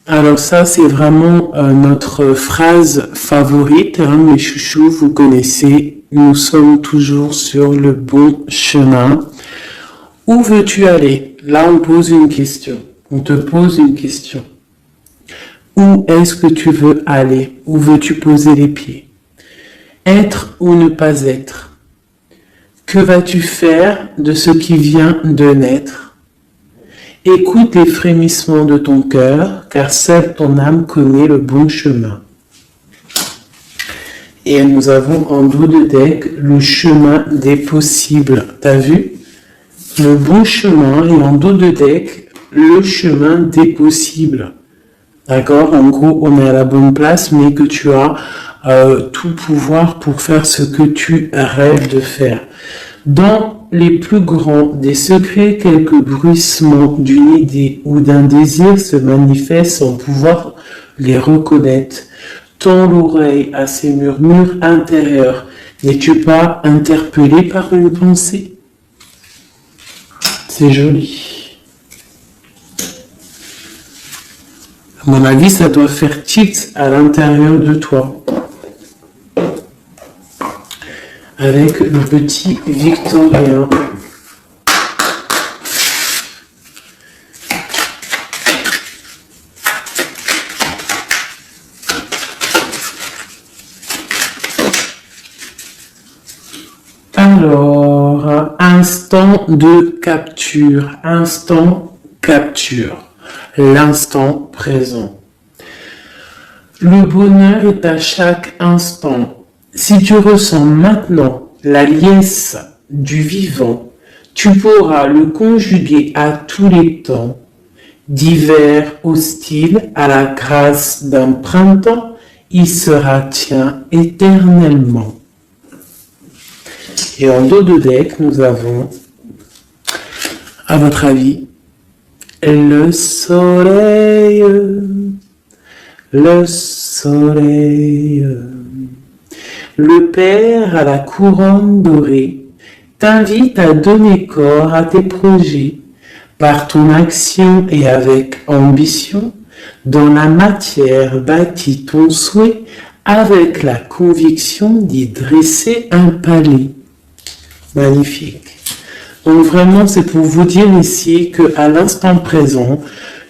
Alors ça, c'est vraiment notre phrase favorite, hein, mes chouchous, vous connaissez, nous sommes toujours sur le bon chemin. Où veux-tu aller? Là, on pose une question. On te pose une question. Où est-ce que tu veux aller? Où veux-tu poser les pieds? Être ou ne pas être? Que vas-tu faire de ce qui vient de naître? Écoute les frémissements de ton cœur, car seule ton âme connaît le bon chemin. Et nous avons en dos de deck le chemin des possibles. T'as vu? Le bon chemin et en dos de deck, le chemin des possibles. D'accord? En gros, on est à la bonne place, mais que tu as tout pouvoir pour faire ce que tu rêves de faire. Dans les plus grands des secrets, quelques bruissements d'une idée ou d'un désir se manifestent sans pouvoir les reconnaître. Tends l'oreille à ces murmures intérieurs. N'es-tu pas interpellé par une pensée? C'est joli. À mon avis, ça doit faire tilt à l'intérieur de toi. Avec le petit Victorien. Alors, instant de capture, l'instant présent. Le bonheur est à chaque instant. Si tu ressens maintenant la liesse du vivant, tu pourras le conjuguer à tous les temps, d'hiver hostile à la grâce d'un printemps, il sera tien éternellement. Et en dos de deck, nous avons, à votre avis, le soleil, le soleil. Le Père à la couronne dorée t'invite à donner corps à tes projets par ton action et avec ambition. Dans la matière bâtis ton souhait avec la conviction d'y dresser un palais. Magnifique. Donc vraiment, c'est pour vous dire ici qu'à l'instant présent,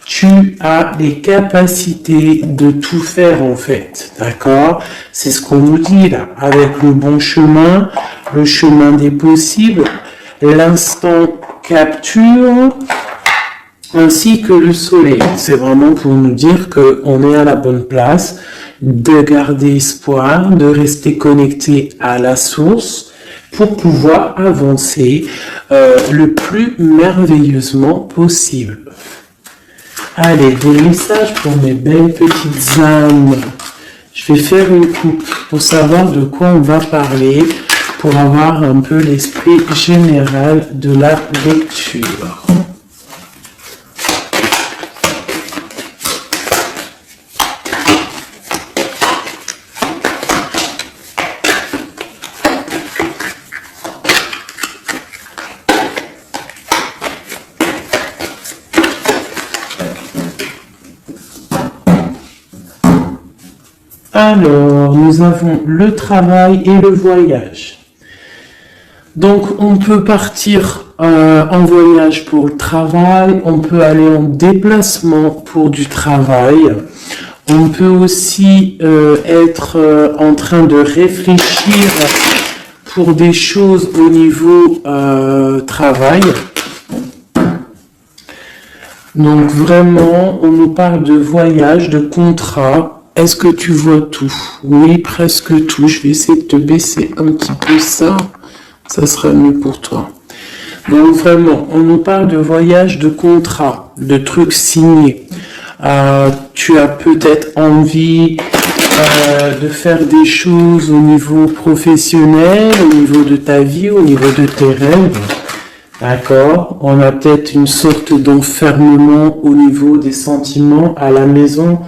tu as les capacités de tout faire en fait, d'accord? C'est ce qu'on nous dit là, avec le bon chemin, le chemin des possibles, l'instant capture, ainsi que le soleil. C'est vraiment pour nous dire qu'on est à la bonne place, de garder espoir, de rester connecté à la source, pour pouvoir avancer le plus merveilleusement possible. Allez, des messages pour mes belles petites âmes. Je vais faire une coupe pour savoir de quoi on va parler, pour avoir un peu l'esprit général de la lecture. Alors, nous avons le travail et le voyage. Donc, on peut partir en voyage pour le travail, on peut aller en déplacement pour du travail, on peut aussi être en train de réfléchir pour des choses au niveau travail. Donc, vraiment, on nous parle de voyage, de contrat. Est-ce que tu vois tout? Oui, presque tout. Je vais essayer de te baisser un petit peu ça. Ça sera mieux pour toi. Donc vraiment, on nous parle de voyage, de contrat, de trucs signés. Tu as peut-être envie de faire des choses au niveau professionnel, au niveau de ta vie, au niveau de tes rêves. D'accord? On a peut-être une sorte d'enfermement au niveau des sentiments à la maison.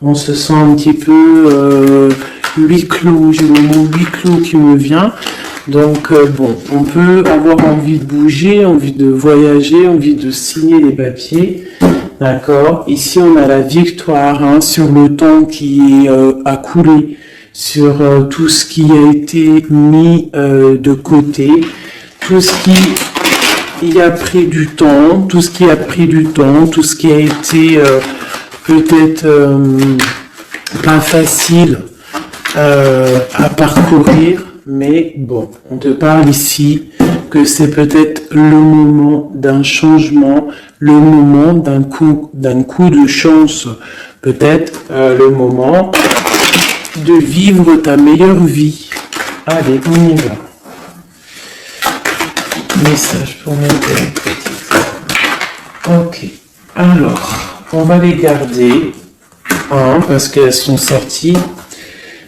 On se sent un petit peu huis clos, j'ai le mot huis clos qui me vient. Donc bon, on peut avoir envie de bouger, envie de voyager, envie de signer les papiers. D'accord. Ici, on a la victoire hein, sur le temps qui a coulé, sur tout ce qui a été mis de côté, tout ce qui a pris du temps, tout ce qui a pris du temps, tout ce qui a été peut-être pas facile à parcourir, mais bon, on te parle ici que c'est peut-être le moment d'un changement, le moment d'un coup de chance, peut-être le moment de vivre ta meilleure vie. Allez, on y va. Message pour mes petites. Ok, alors, on va les garder, hein, parce qu'elles sont sorties.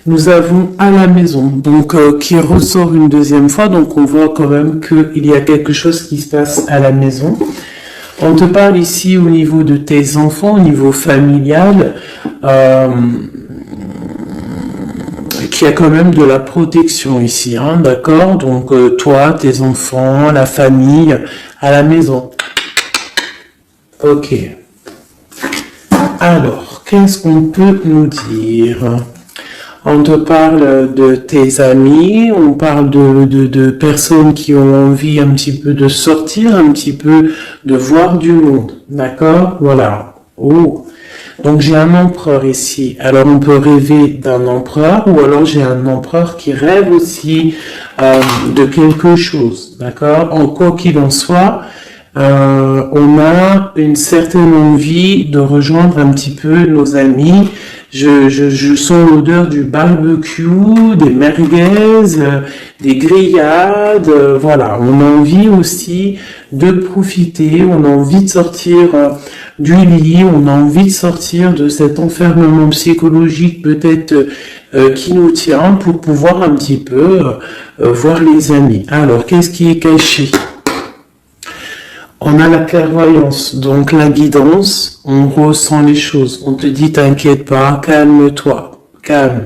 Nous avons à la maison, donc qui ressort une deuxième fois, donc on voit quand même qu'il y a quelque chose qui se passe à la maison. On te parle ici au niveau de tes enfants, au niveau familial, qu'il y a quand même de la protection ici, hein, d'accord? Donc toi, tes enfants, la famille, à la maison. Ok. Alors, qu'est-ce qu'on peut nous dire? On te parle de tes amis, on parle de personnes qui ont envie un petit peu de sortir, un petit peu de voir du monde. D'accord? Voilà. Oh. Donc j'ai un empereur ici. Alors on peut rêver d'un empereur ou alors j'ai un empereur qui rêve aussi de quelque chose. D'accord? En quoi qu'il en soit, on a une certaine envie de rejoindre un petit peu nos amis. Je sens l'odeur du barbecue, des merguez, des grillades, voilà. On a envie aussi de profiter, on a envie de sortir du lit, on a envie de sortir de cet enfermement psychologique peut-être qui nous tient pour pouvoir un petit peu voir les amis. Alors, qu'est-ce qui est caché ? On a la clairvoyance, donc la guidance, on ressent les choses. On te dit, t'inquiète pas, calme-toi, calme.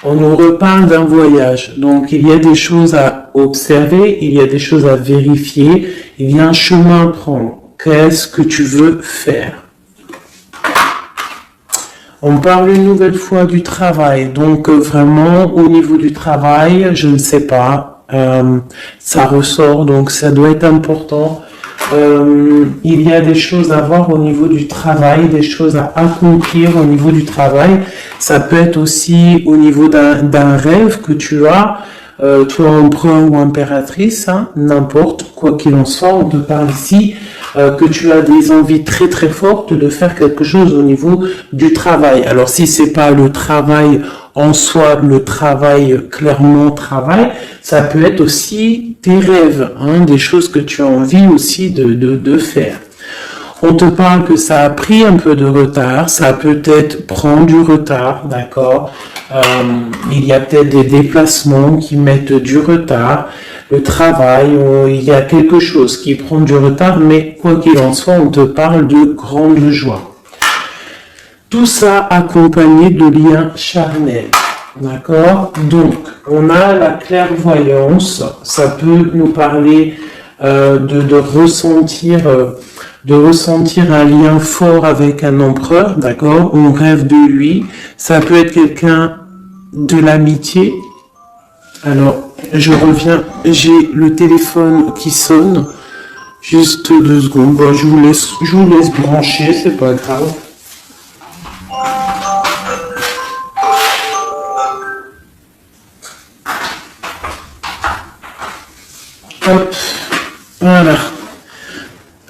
On nous reparle d'un voyage, donc il y a des choses à observer, il y a des choses à vérifier, il y a un chemin à prendre. Qu'est-ce que tu veux faire ? On parle une nouvelle fois du travail, donc vraiment au niveau du travail, je ne sais pas. Ça ressort, donc ça doit être important. Il y a des choses à voir au niveau du travail, des choses à accomplir au niveau du travail. Ça peut être aussi au niveau d'un rêve que tu as, toi empereur ou impératrice, hein, n'importe, quoi qu'il en soit, on te parle ici que tu as des envies très très fortes de faire quelque chose au niveau du travail. Alors si c'est pas le travail en soi, le travail, clairement travail, ça peut être aussi tes rêves, hein, des choses que tu as envie aussi de faire. On te parle que ça a pris un peu de retard, ça peut-être prend du retard, d'accord. Il y a peut-être des déplacements qui mettent du retard, le travail, il y a quelque chose qui prend du retard, mais quoi qu'il en soit, on te parle de grande joie. Tout ça accompagné de liens charnels, d'accord? Donc, on a la clairvoyance, ça peut nous parler de ressentir un lien fort avec un empereur, d'accord? On rêve de lui, ça peut être quelqu'un de l'amitié. Alors, je reviens, j'ai le téléphone qui sonne, juste 2 secondes, bon, je vous laisse brancher, c'est pas grave. Hop, voilà.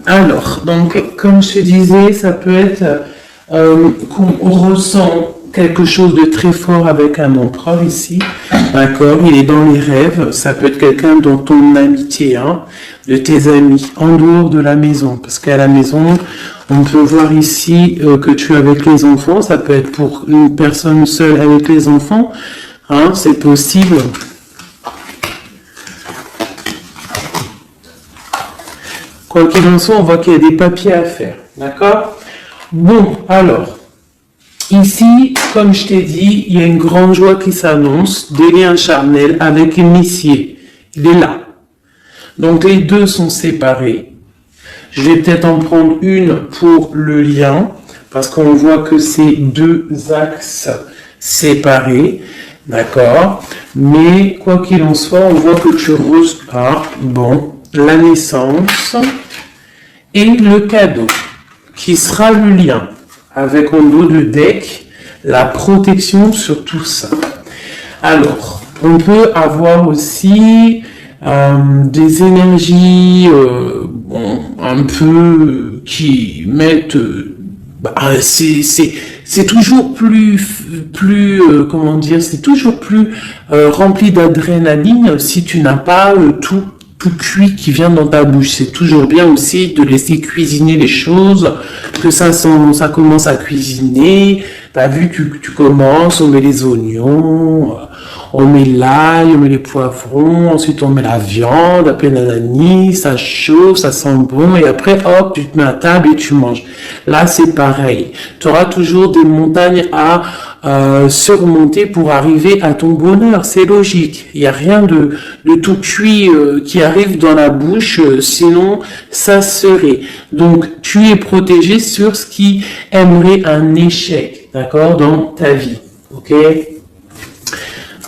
Alors, donc, comme je te disais, ça peut être qu'on ressent quelque chose de très fort avec un empereur ici, d'accord, il est dans les rêves, ça peut être quelqu'un dans ton amitié, hein, de tes amis, en dehors de la maison, parce qu'à la maison, on peut voir ici que tu es avec les enfants, ça peut être pour une personne seule avec les enfants, hein, c'est possible. Quoi qu'il en soit, on voit qu'il y a des papiers à faire, d'accord? Bon, alors, ici, comme je t'ai dit, il y a une grande joie qui s'annonce, des liens charnels avec l'initié. Il est là. Donc, les deux sont séparés. Je vais peut-être en prendre une pour le lien, parce qu'on voit que c'est deux axes séparés, d'accord? Mais quoi qu'il en soit, on voit que tu reçois, bon, la naissance et le cadeau, qui sera le lien, avec en dos de deck, la protection sur tout ça. Alors, on peut avoir aussi des énergies un peu qui mettent... c'est toujours plus comment dire, c'est toujours plus rempli d'adrénaline si tu n'as pas tout cuit qui vient dans ta bouche. C'est toujours bien aussi de laisser cuisiner les choses, que ça commence à cuisiner. T'as vu, tu commences, on met les oignons, on met l'ail, on met les poivrons, ensuite on met la viande, après nanani, ça chauffe, ça sent bon, et après hop, tu te mets à table et tu manges. Là, c'est pareil. Tu auras toujours des montagnes à surmonter pour arriver à ton bonheur. C'est logique. Il n'y a rien de tout cuit qui arrive dans la bouche, sinon ça serait. Donc, tu es protégé sur ce qui aimerait un échec, d'accord, dans ta vie. Ok?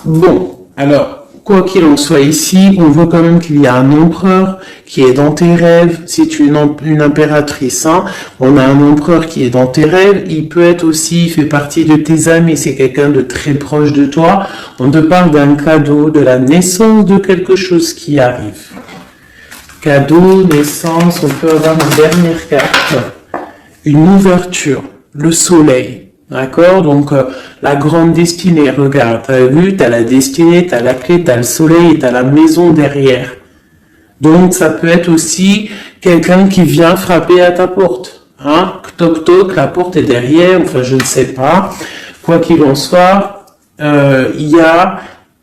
Bon, alors, quoi qu'il en soit ici, on voit quand même qu'il y a un empereur qui est dans tes rêves. Si tu es une impératrice, hein, on a un empereur qui est dans tes rêves. Il peut être aussi, il fait partie de tes amis, c'est quelqu'un de très proche de toi. On te parle d'un cadeau, de la naissance de quelque chose qui arrive. Cadeau, naissance, on peut avoir une dernière carte. Une ouverture, le soleil. D'accord? Donc, la grande destinée, regarde, t'as vu, t'as la destinée, t'as la clé, t'as le soleil et t'as la maison derrière. Donc, ça peut être aussi quelqu'un qui vient frapper à ta porte. Hein? Toc toc, la porte est derrière, enfin, je ne sais pas. Quoi qu'il en soit, il y a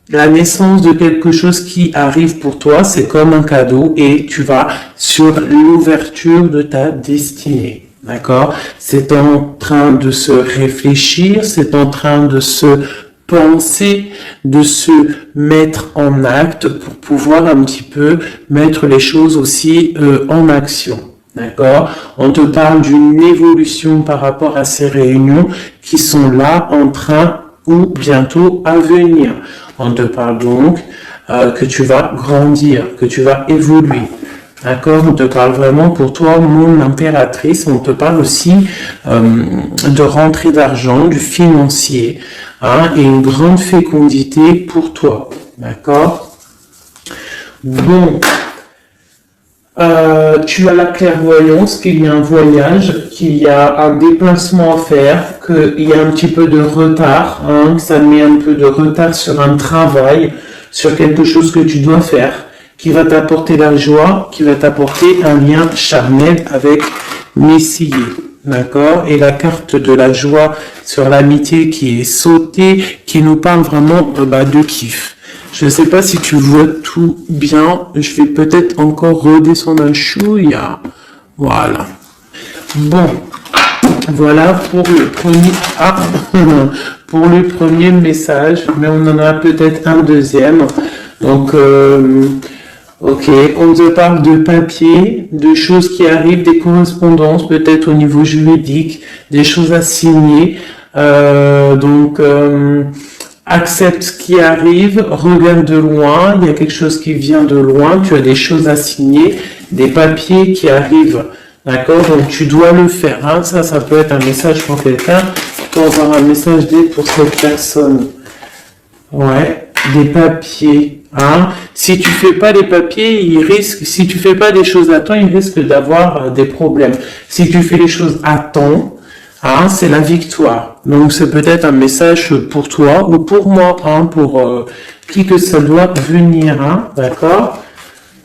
la naissance de quelque chose qui arrive pour toi, c'est comme un cadeau et tu vas sur l'ouverture de ta destinée. D'accord? C'est en train de se réfléchir, c'est en train de se penser, de se mettre en acte pour pouvoir un petit peu mettre les choses aussi en action. D'accord? On te parle d'une évolution par rapport à ces réunions qui sont là en train ou bientôt à venir. On te parle donc que tu vas grandir, que tu vas évoluer. D'accord, on te parle vraiment pour toi, mon impératrice. On te parle aussi de rentrée d'argent, du financier, hein, et une grande fécondité pour toi. D'accord. Bon, tu as la clairvoyance qu'il y a un voyage, qu'il y a un déplacement à faire, qu'il y a un petit peu de retard, hein, que ça met un peu de retard sur un travail, sur quelque chose que tu dois faire, qui va t'apporter la joie, qui va t'apporter un lien charnel avec Messier. D'accord? Et la carte de la joie sur l'amitié qui est sautée, qui nous parle vraiment de kiff. Je ne sais pas si tu vois tout bien. Je vais peut-être encore redescendre un chouïa. Voilà. Bon. Voilà pour le premier, pour le premier message. Mais on en a peut-être un deuxième. Donc, ok, on te parle de papier, de choses qui arrivent, des correspondances peut-être au niveau juridique, des choses à signer. Accepte ce qui arrive, regarde de loin, il y a quelque chose qui vient de loin, tu as des choses à signer, des papiers qui arrivent. D'accord? Donc tu dois le faire. Hein. Ça peut être un message pour quelqu'un, tu peux avoir un message d'aide pour cette personne. Ouais, des papiers. Hein. Si tu fais pas les papiers, si tu fais pas des choses à temps, il risque d'avoir des problèmes. Si tu fais les choses à temps, hein, c'est la victoire. Donc c'est peut-être un message pour toi ou pour moi, hein, pour qui que ça doit venir, hein, d'accord?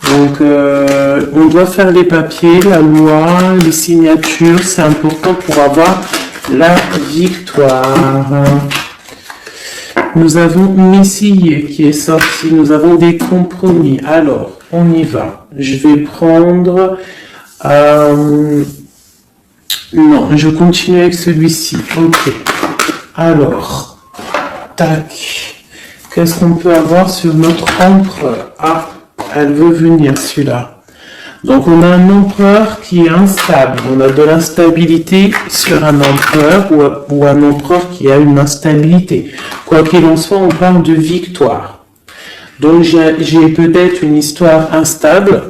Donc on doit faire les papiers, la loi, les signatures, c'est important pour avoir la victoire. Nous avons Messier qui est sorti, nous avons des compromis. Alors, on y va. Je vais prendre... non, je continue avec celui-ci. Ok. Alors, tac. Qu'est-ce qu'on peut avoir sur notre empereur? Ah, elle veut venir celui-là. Donc on a un empereur qui est instable, on a de l'instabilité sur un empereur ou un empereur qui a une instabilité. Quoi qu'il en soit, on parle de victoire. Donc j'ai peut-être une histoire instable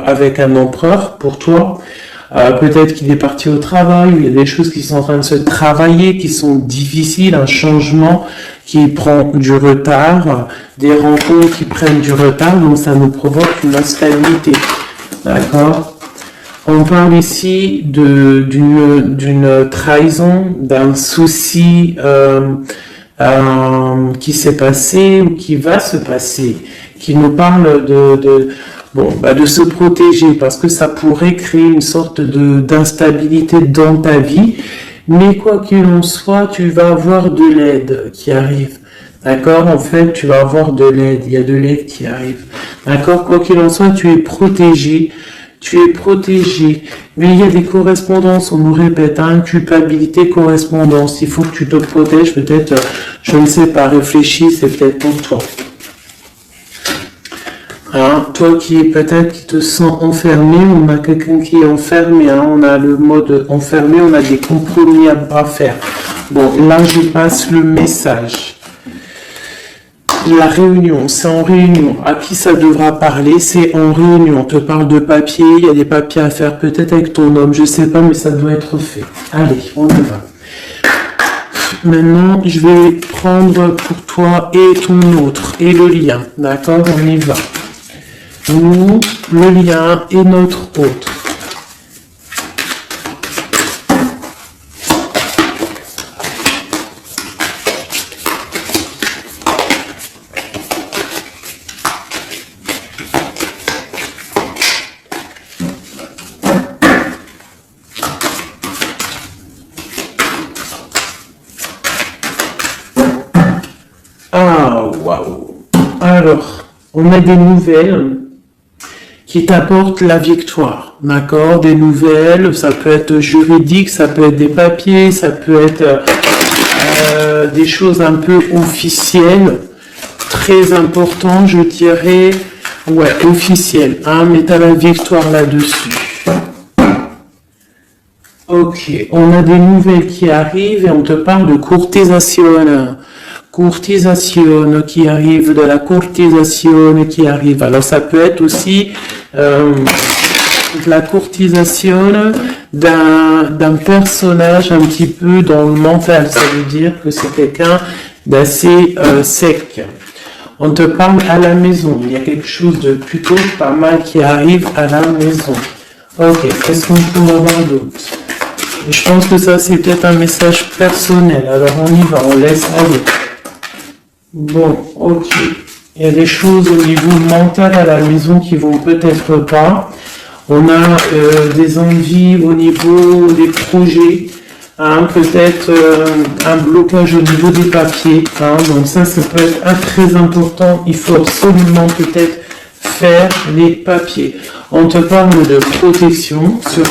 avec un empereur pour toi. Peut-être qu'il est parti au travail, il y a des choses qui sont en train de se travailler, qui sont difficiles, un changement qui prend du retard, des rencontres qui prennent du retard, donc ça nous provoque une instabilité. D'accord? On parle ici d'une trahison, d'un souci qui s'est passé ou qui va se passer, qui nous parle de se protéger parce que ça pourrait créer une sorte d'instabilité dans ta vie. Mais quoi qu'il en soit, tu vas avoir de l'aide qui arrive. D'accord? En fait, tu vas avoir de l'aide. Il y a de l'aide qui arrive. D'accord? Quoi qu'il en soit, tu es protégé. Tu es protégé. Mais il y a des correspondances. On nous répète, culpabilité, correspondance. Il faut que tu te protèges. Peut-être, je ne sais pas, réfléchis, c'est peut-être pour toi. Toi qui te sens enfermé, on a quelqu'un qui est enfermé, on a le mode enfermé, on a des compromis à faire. Bon, là je passe le message. La réunion, c'est en réunion. À qui ça devra parler? C'est en réunion. On te parle de papier, il y a des papiers à faire peut-être avec ton homme, je sais pas, mais ça doit être fait. Allez, on y va. Maintenant, je vais prendre pour toi et ton autre, et le lien. D'accord? On y va. Nous, le lien et notre autre. Ah, waouh! Alors, on a des nouvelles qui t'apportent la victoire, d'accord? Des nouvelles, ça peut être juridique, ça peut être des papiers, ça peut être des choses un peu officielles, très important, je dirais, officielles, mais tu as la victoire là-dessus. Ok, on a des nouvelles qui arrivent et on te parle de courtisation. Courtisation qui arrive, de la courtisation qui arrive. Alors ça peut être aussi la courtisation d'un personnage un petit peu dans le mental. Ça veut dire que c'est quelqu'un d'assez sec. On te parle à la maison. Il y a quelque chose de plutôt pas mal qui arrive à la maison. Ok, qu'est-ce qu'on peut avoir d'autre? Je pense que ça c'est peut-être un message personnel. Alors on y va, on laisse aller. Bon, ok. Il y a des choses au niveau mental à la maison qui vont peut-être pas. On a des envies au niveau des projets. Peut-être un blocage au niveau des papiers. Donc ça peut être très important. Il faut absolument peut-être faire les papiers. On te parle de protection sur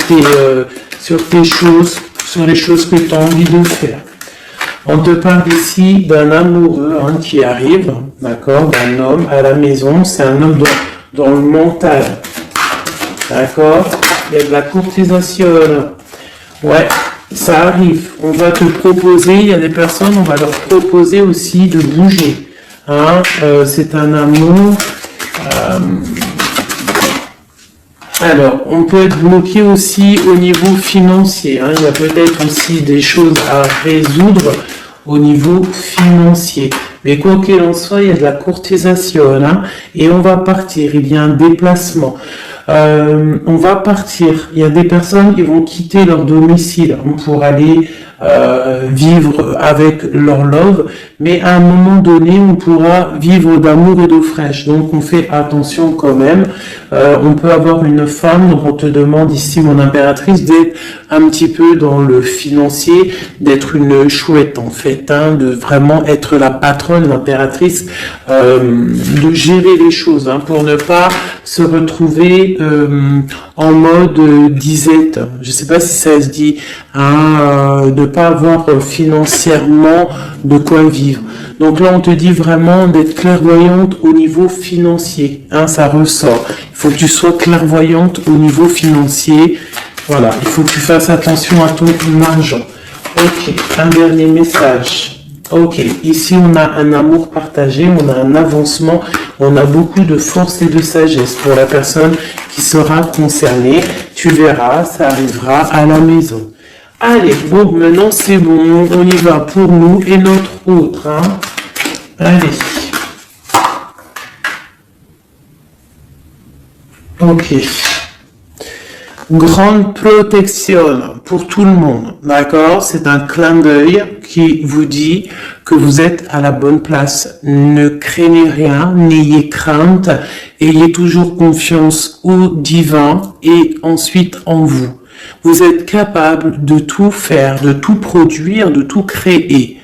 tes choses, sur les choses que tu as envie de faire. On te parle ici d'un amoureux qui arrive, d'accord, d'un homme à la maison. C'est un homme dans le mental, d'accord. Il y a de la courtisation. Ouais, ça arrive. On va te proposer, il y a des personnes, on va leur proposer aussi de bouger. C'est un amour. Alors, on peut être bloqué aussi au niveau financier. Il y a peut-être aussi des choses à résoudre au niveau financier. Mais quoi qu'il en soit, il y a de la courtisation. Et on va partir. Il y a un déplacement. On va partir. Il y a des personnes qui vont quitter leur domicile pour aller vivre avec leur love, mais à un moment donné, on pourra vivre d'amour et d'eau fraîche. Donc, on fait attention quand même. On peut avoir une femme, donc on te demande ici, mon impératrice, d'être un petit peu dans le financier, d'être une chouette en fait, de vraiment être la patronne, l'impératrice, de gérer les choses, pour ne pas se retrouver en mode disette. Je sais pas si ça se dit, de pas avoir financièrement de quoi vivre. Donc là, on te dit vraiment d'être clairvoyante au niveau financier. Hein, ça ressort. Il faut que tu sois clairvoyante au niveau financier. Voilà, il faut que tu fasses attention à ton argent. Ok, un dernier message. Ok, ici on a un amour partagé, on a un avancement, on a beaucoup de force et de sagesse pour la personne qui sera concernée. Tu verras, ça arrivera à la maison. Allez, bon, maintenant c'est bon, on y va pour nous et notre autre. Hein. Allez. Ok. Grande protection pour tout le monde, d'accord? C'est un clin d'œil qui vous dit que vous êtes à la bonne place. Ne craignez rien, n'ayez crainte, ayez toujours confiance au divin et ensuite en vous. Vous êtes capable de tout faire, de tout produire, de tout créer.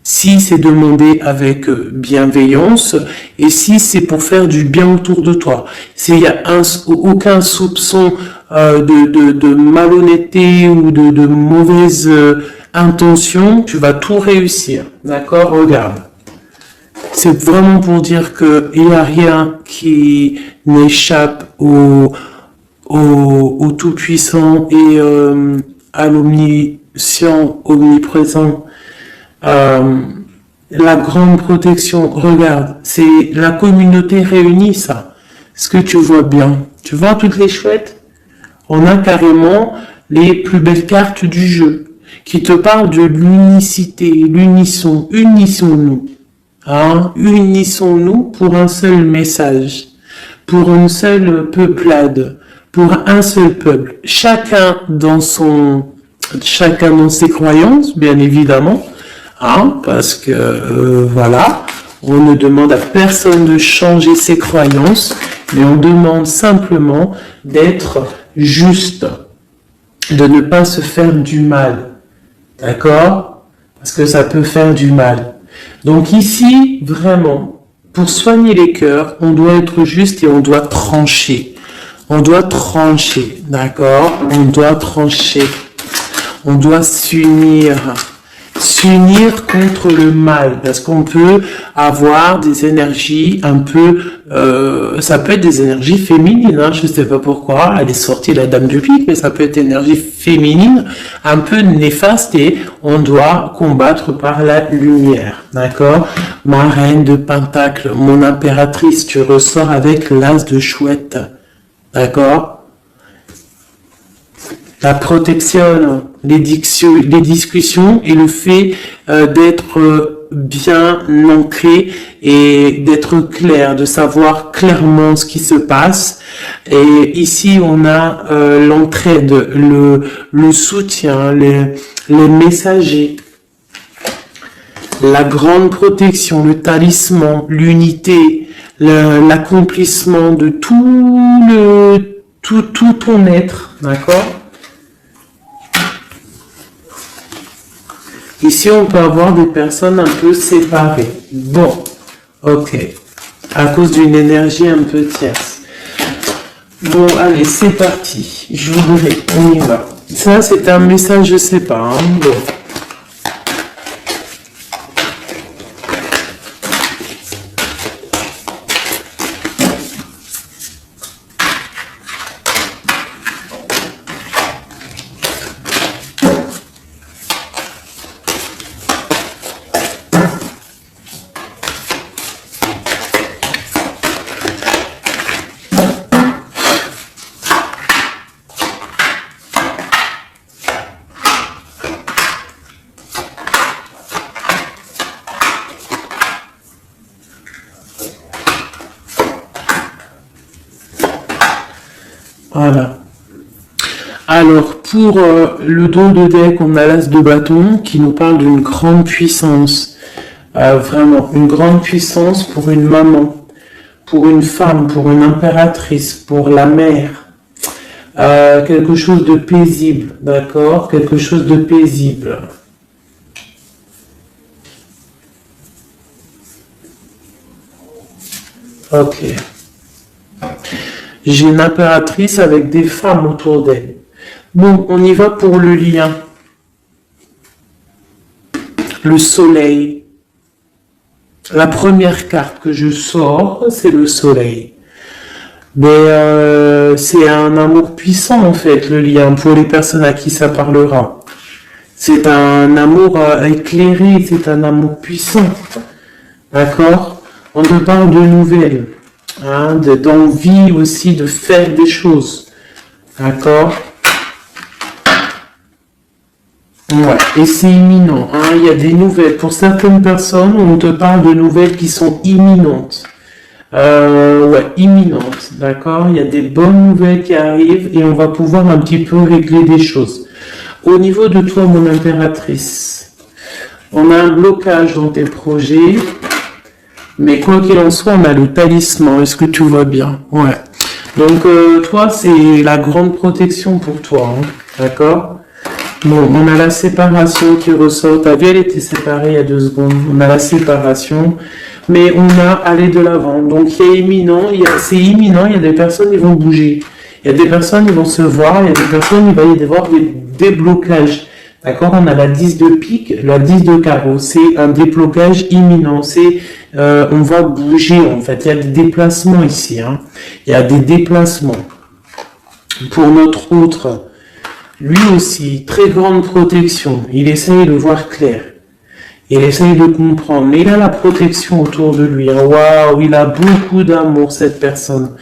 Si c'est demandé avec bienveillance et si c'est pour faire du bien autour de toi. S'il y a aucun soupçon de malhonnêteté ou de mauvaise intention, tu vas tout réussir. D'accord? Regarde. C'est vraiment pour dire qu'il n'y a rien qui n'échappe au Tout-Puissant et à l'Omniscient, Omniprésent. La grande protection, regarde, c'est la communauté réunie, ça. Est-ce que tu vois bien? Tu vois toutes les chouettes? On a carrément les plus belles cartes du jeu qui te parlent de l'unicité, l'unisson, unissons-nous. Hein? Unissons-nous pour un seul message, pour une seule peuplade, pour un seul peuple. Chacun dans ses croyances, bien évidemment. Hein, parce que voilà, on ne demande à personne de changer ses croyances, mais on demande simplement d'être juste, de ne pas se faire du mal, d'accord? Parce que ça peut faire du mal. Donc ici, vraiment, pour soigner les cœurs, on doit être juste et on doit trancher. On doit trancher, d'accord? On doit trancher. On doit s'unir contre le mal, parce qu'on peut avoir des énergies un peu, ça peut être des énergies féminines, hein, je sais pas pourquoi, elle est sortie la dame du pique, mais ça peut être énergie féminine, un peu néfaste, et on doit combattre par la lumière, d'accord? Ma reine de Pentacle, mon impératrice, tu ressors avec l'as de chouette, d'accord? La protection, les discussions et le fait d'être bien ancré et d'être clair, de savoir clairement ce qui se passe. Et ici, on a l'entraide, le soutien, les messagers, la grande protection, le talisman, l'unité, l'accomplissement de tout ton être, d'accord? Ici, on peut avoir des personnes un peu séparées. Bon, ok. À cause d'une énergie un peu tierce. Bon, allez, c'est parti. Je voudrais, on y va. Ça, c'est un message, je sais pas. Hein. Bon. Voilà. Alors, pour le dos de deck, on a l'as de bâton qui nous parle d'une grande puissance. Vraiment, une grande puissance pour une maman, pour une femme, pour une impératrice, pour la mère. Quelque chose de paisible, d'accord? Quelque chose de paisible. Ok. J'ai une impératrice avec des femmes autour d'elle. Bon, on y va pour le lien. Le soleil. la première carte que je sors, c'est le soleil. Mais c'est un amour puissant en fait, le lien, pour les personnes à qui ça parlera. C'est un amour éclairé, c'est un amour puissant. D'accord? On te parle de nouvelles, hein, d'envie aussi de faire des choses. D'accord? Ouais, et c'est imminent, hein, il y a des nouvelles. Pour certaines personnes, on te parle de nouvelles qui sont imminentes. Ouais, imminentes, d'accord? Il y a des bonnes nouvelles qui arrivent et on va pouvoir un petit peu régler des choses. Au niveau de toi, mon impératrice, on a un blocage dans tes projets, mais quoi qu'il en soit, on a le talisman. Est-ce que tout va bien? Ouais. Donc, toi, c'est la grande protection pour toi, hein, d'accord? Bon, on a la séparation qui ressort. T'as vu, elle était séparée il y a 2 secondes. On a la séparation, mais on a aller de l'avant. Donc, il y a imminent, c'est imminent, il y a des personnes qui vont bouger. Il y a des personnes qui vont se voir, il y a des personnes qui vont y avoir des déblocages. D'accord? On a la 10 de pique, la 10 de carreau. C'est un déblocage imminent. On va bouger, en fait. Il y a des déplacements ici, hein. Il y a des déplacements. Pour notre autre, lui aussi, très grande protection. Il essaye de voir clair. Il essaye de comprendre. Mais il a la protection autour de lui. Waouh, il a beaucoup d'amour, cette personne.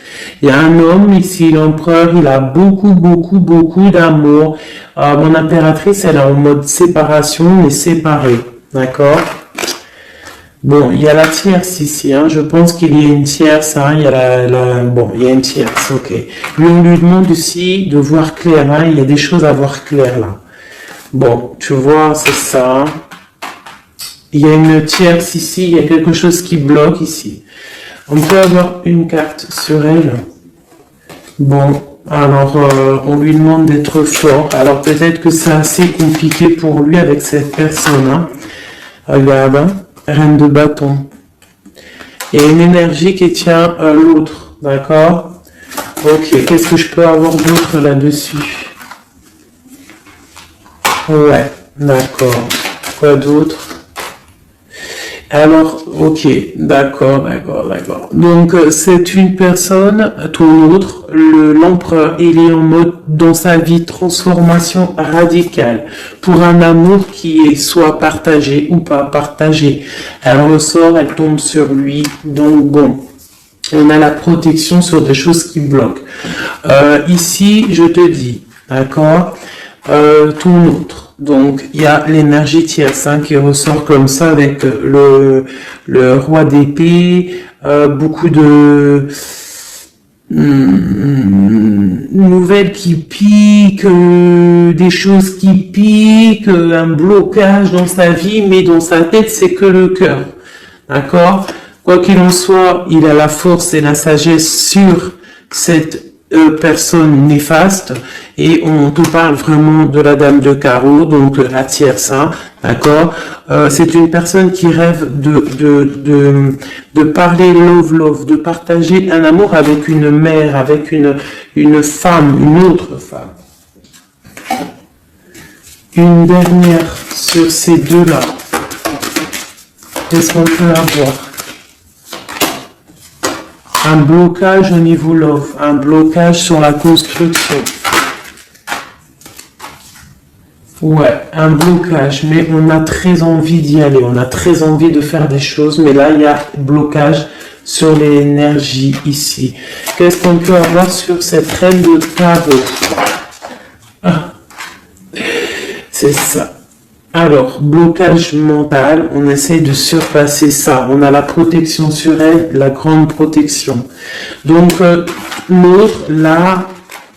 Il y a un homme ici, l'empereur, il a beaucoup, beaucoup, beaucoup d'amour. Mon impératrice, elle est en mode séparation, mais séparée. D'accord? Bon, il y a la tierce ici, hein. Je pense qu'il y a une tierce, hein. Il y a bon, il y a une tierce, ok. Lui, on lui demande aussi de voir clair, hein. Il y a des choses à voir clair, là. Bon, tu vois, c'est ça. Il y a une tierce ici, il y a quelque chose qui bloque ici. On peut avoir une carte sur elle. Bon, alors, on lui demande d'être fort. Alors, peut-être que c'est assez compliqué pour lui avec cette personne, hein. Regarde, hein. Reine de bâton. Il y a une énergie qui tient l'autre, d'accord? Ok, qu'est-ce que je peux avoir d'autre là-dessus? Ouais, d'accord. Quoi d'autre? Alors, ok, d'accord. Donc, c'est une personne, ton autre, l'empereur, il est en mode, dans sa vie, transformation radicale, pour un amour qui est soit partagé ou pas partagé. Elle ressort, elle tombe sur lui, donc bon, on a la protection sur des choses qui bloquent. Ici, je te dis, d'accord, ton autre. Donc, il y a l'énergie tierce, hein, qui ressort comme ça avec le roi d'épée, beaucoup de nouvelles qui piquent, des choses qui piquent, un blocage dans sa vie, mais dans sa tête, c'est que le cœur. D'accord? Quoi qu'il en soit, il a la force et la sagesse sur cette personne néfaste, et on te parle vraiment de la dame de carreau, donc la tierce, hein, d'accord? C'est une personne qui rêve de parler love, de partager un amour avec une mère, avec une femme, une autre femme. Une dernière sur ces deux-là. Qu'est-ce qu'on peut avoir? Un blocage au niveau love, un blocage sur la construction. Ouais, un blocage, mais on a très envie d'y aller, on a très envie de faire des choses, mais là, il y a blocage sur l'énergie ici. Qu'est-ce qu'on peut avoir sur cette reine de tarot? C'est ça. Alors, blocage mental, on essaye de surpasser ça. On a la protection sur elle, la grande protection. Donc, l'autre, là,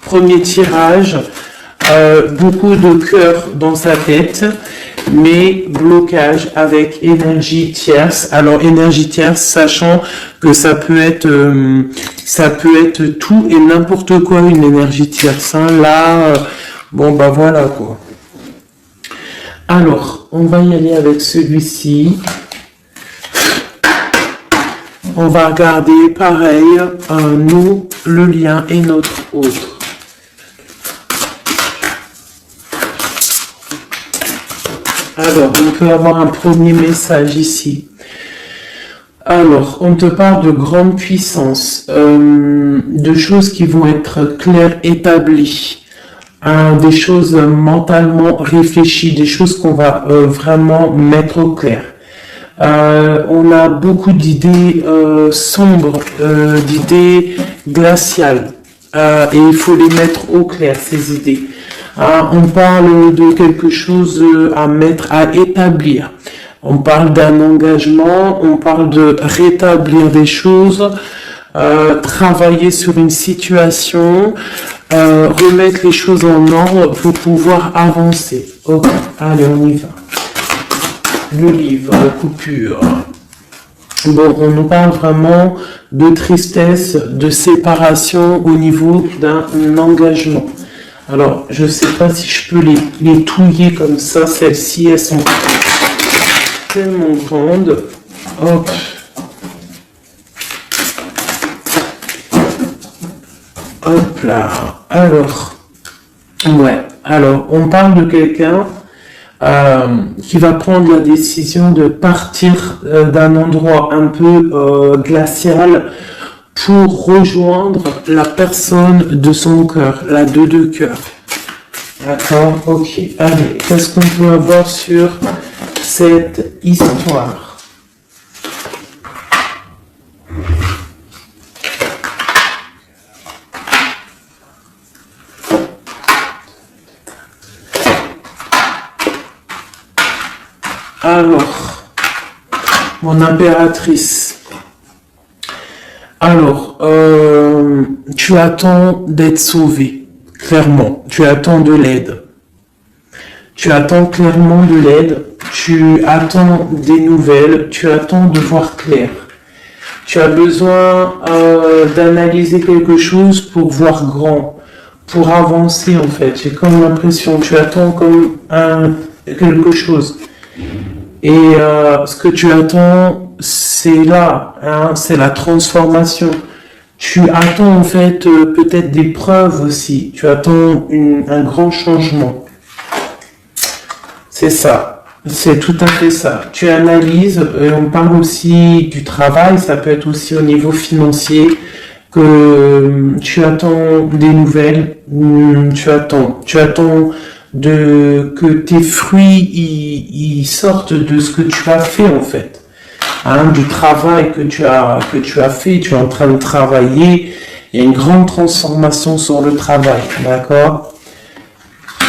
premier tirage, beaucoup de cœur dans sa tête, mais blocage avec énergie tierce. Alors, énergie tierce, sachant que ça peut être tout et n'importe quoi, une énergie tierce. Hein. Là, bon, bah voilà, quoi. Alors, on va y aller avec celui-ci. On va regarder, pareil, nous, le lien et notre autre. Alors, on peut avoir un premier message ici. Alors, on te parle de grande puissance, de choses qui vont être claires, établies, des choses mentalement réfléchies, des choses qu'on va vraiment mettre au clair. On a beaucoup d'idées sombres, d'idées glaciales, et il faut les mettre au clair, ces idées. On parle de quelque chose à mettre, à établir. On parle d'un engagement, on parle de rétablir des choses, travailler sur une situation, remettre les choses en ordre pour pouvoir avancer. Ok, allez, on y va. Le livre, la coupure. Bon, on nous parle vraiment de tristesse, de séparation au niveau d'un engagement. Alors, je ne sais pas si je peux les touiller comme ça. Celles-ci, elles sont tellement grande. Hop. Hop là. Alors. Ouais. Alors, on parle de quelqu'un qui va prendre la décision de partir d'un endroit un peu glacial pour rejoindre la personne de son cœur, la deux de cœur. D'accord? Ok. Allez, qu'est-ce qu'on peut avoir sur cette histoire? Alors, mon impératrice. Alors, tu attends d'être sauvé, clairement. Tu attends de l'aide. Tu attends clairement de l'aide. Tu attends des nouvelles. Tu attends de voir clair. Tu as besoin d'analyser quelque chose pour voir grand, pour avancer en fait. J'ai comme l'impression, tu attends comme quelque chose. Et ce que tu attends, c'est là, hein, c'est la transformation. Tu attends en fait peut-être des preuves aussi. Tu attends un grand changement. C'est ça. C'est tout à fait ça. Tu analyses, et on parle aussi du travail, ça peut être aussi au niveau financier, que tu attends des nouvelles, tu attends que tes fruits ils sortent de ce que tu as fait en fait, hein, du travail que tu as fait, tu es en train de travailler, il y a une grande transformation sur le travail, d'accord?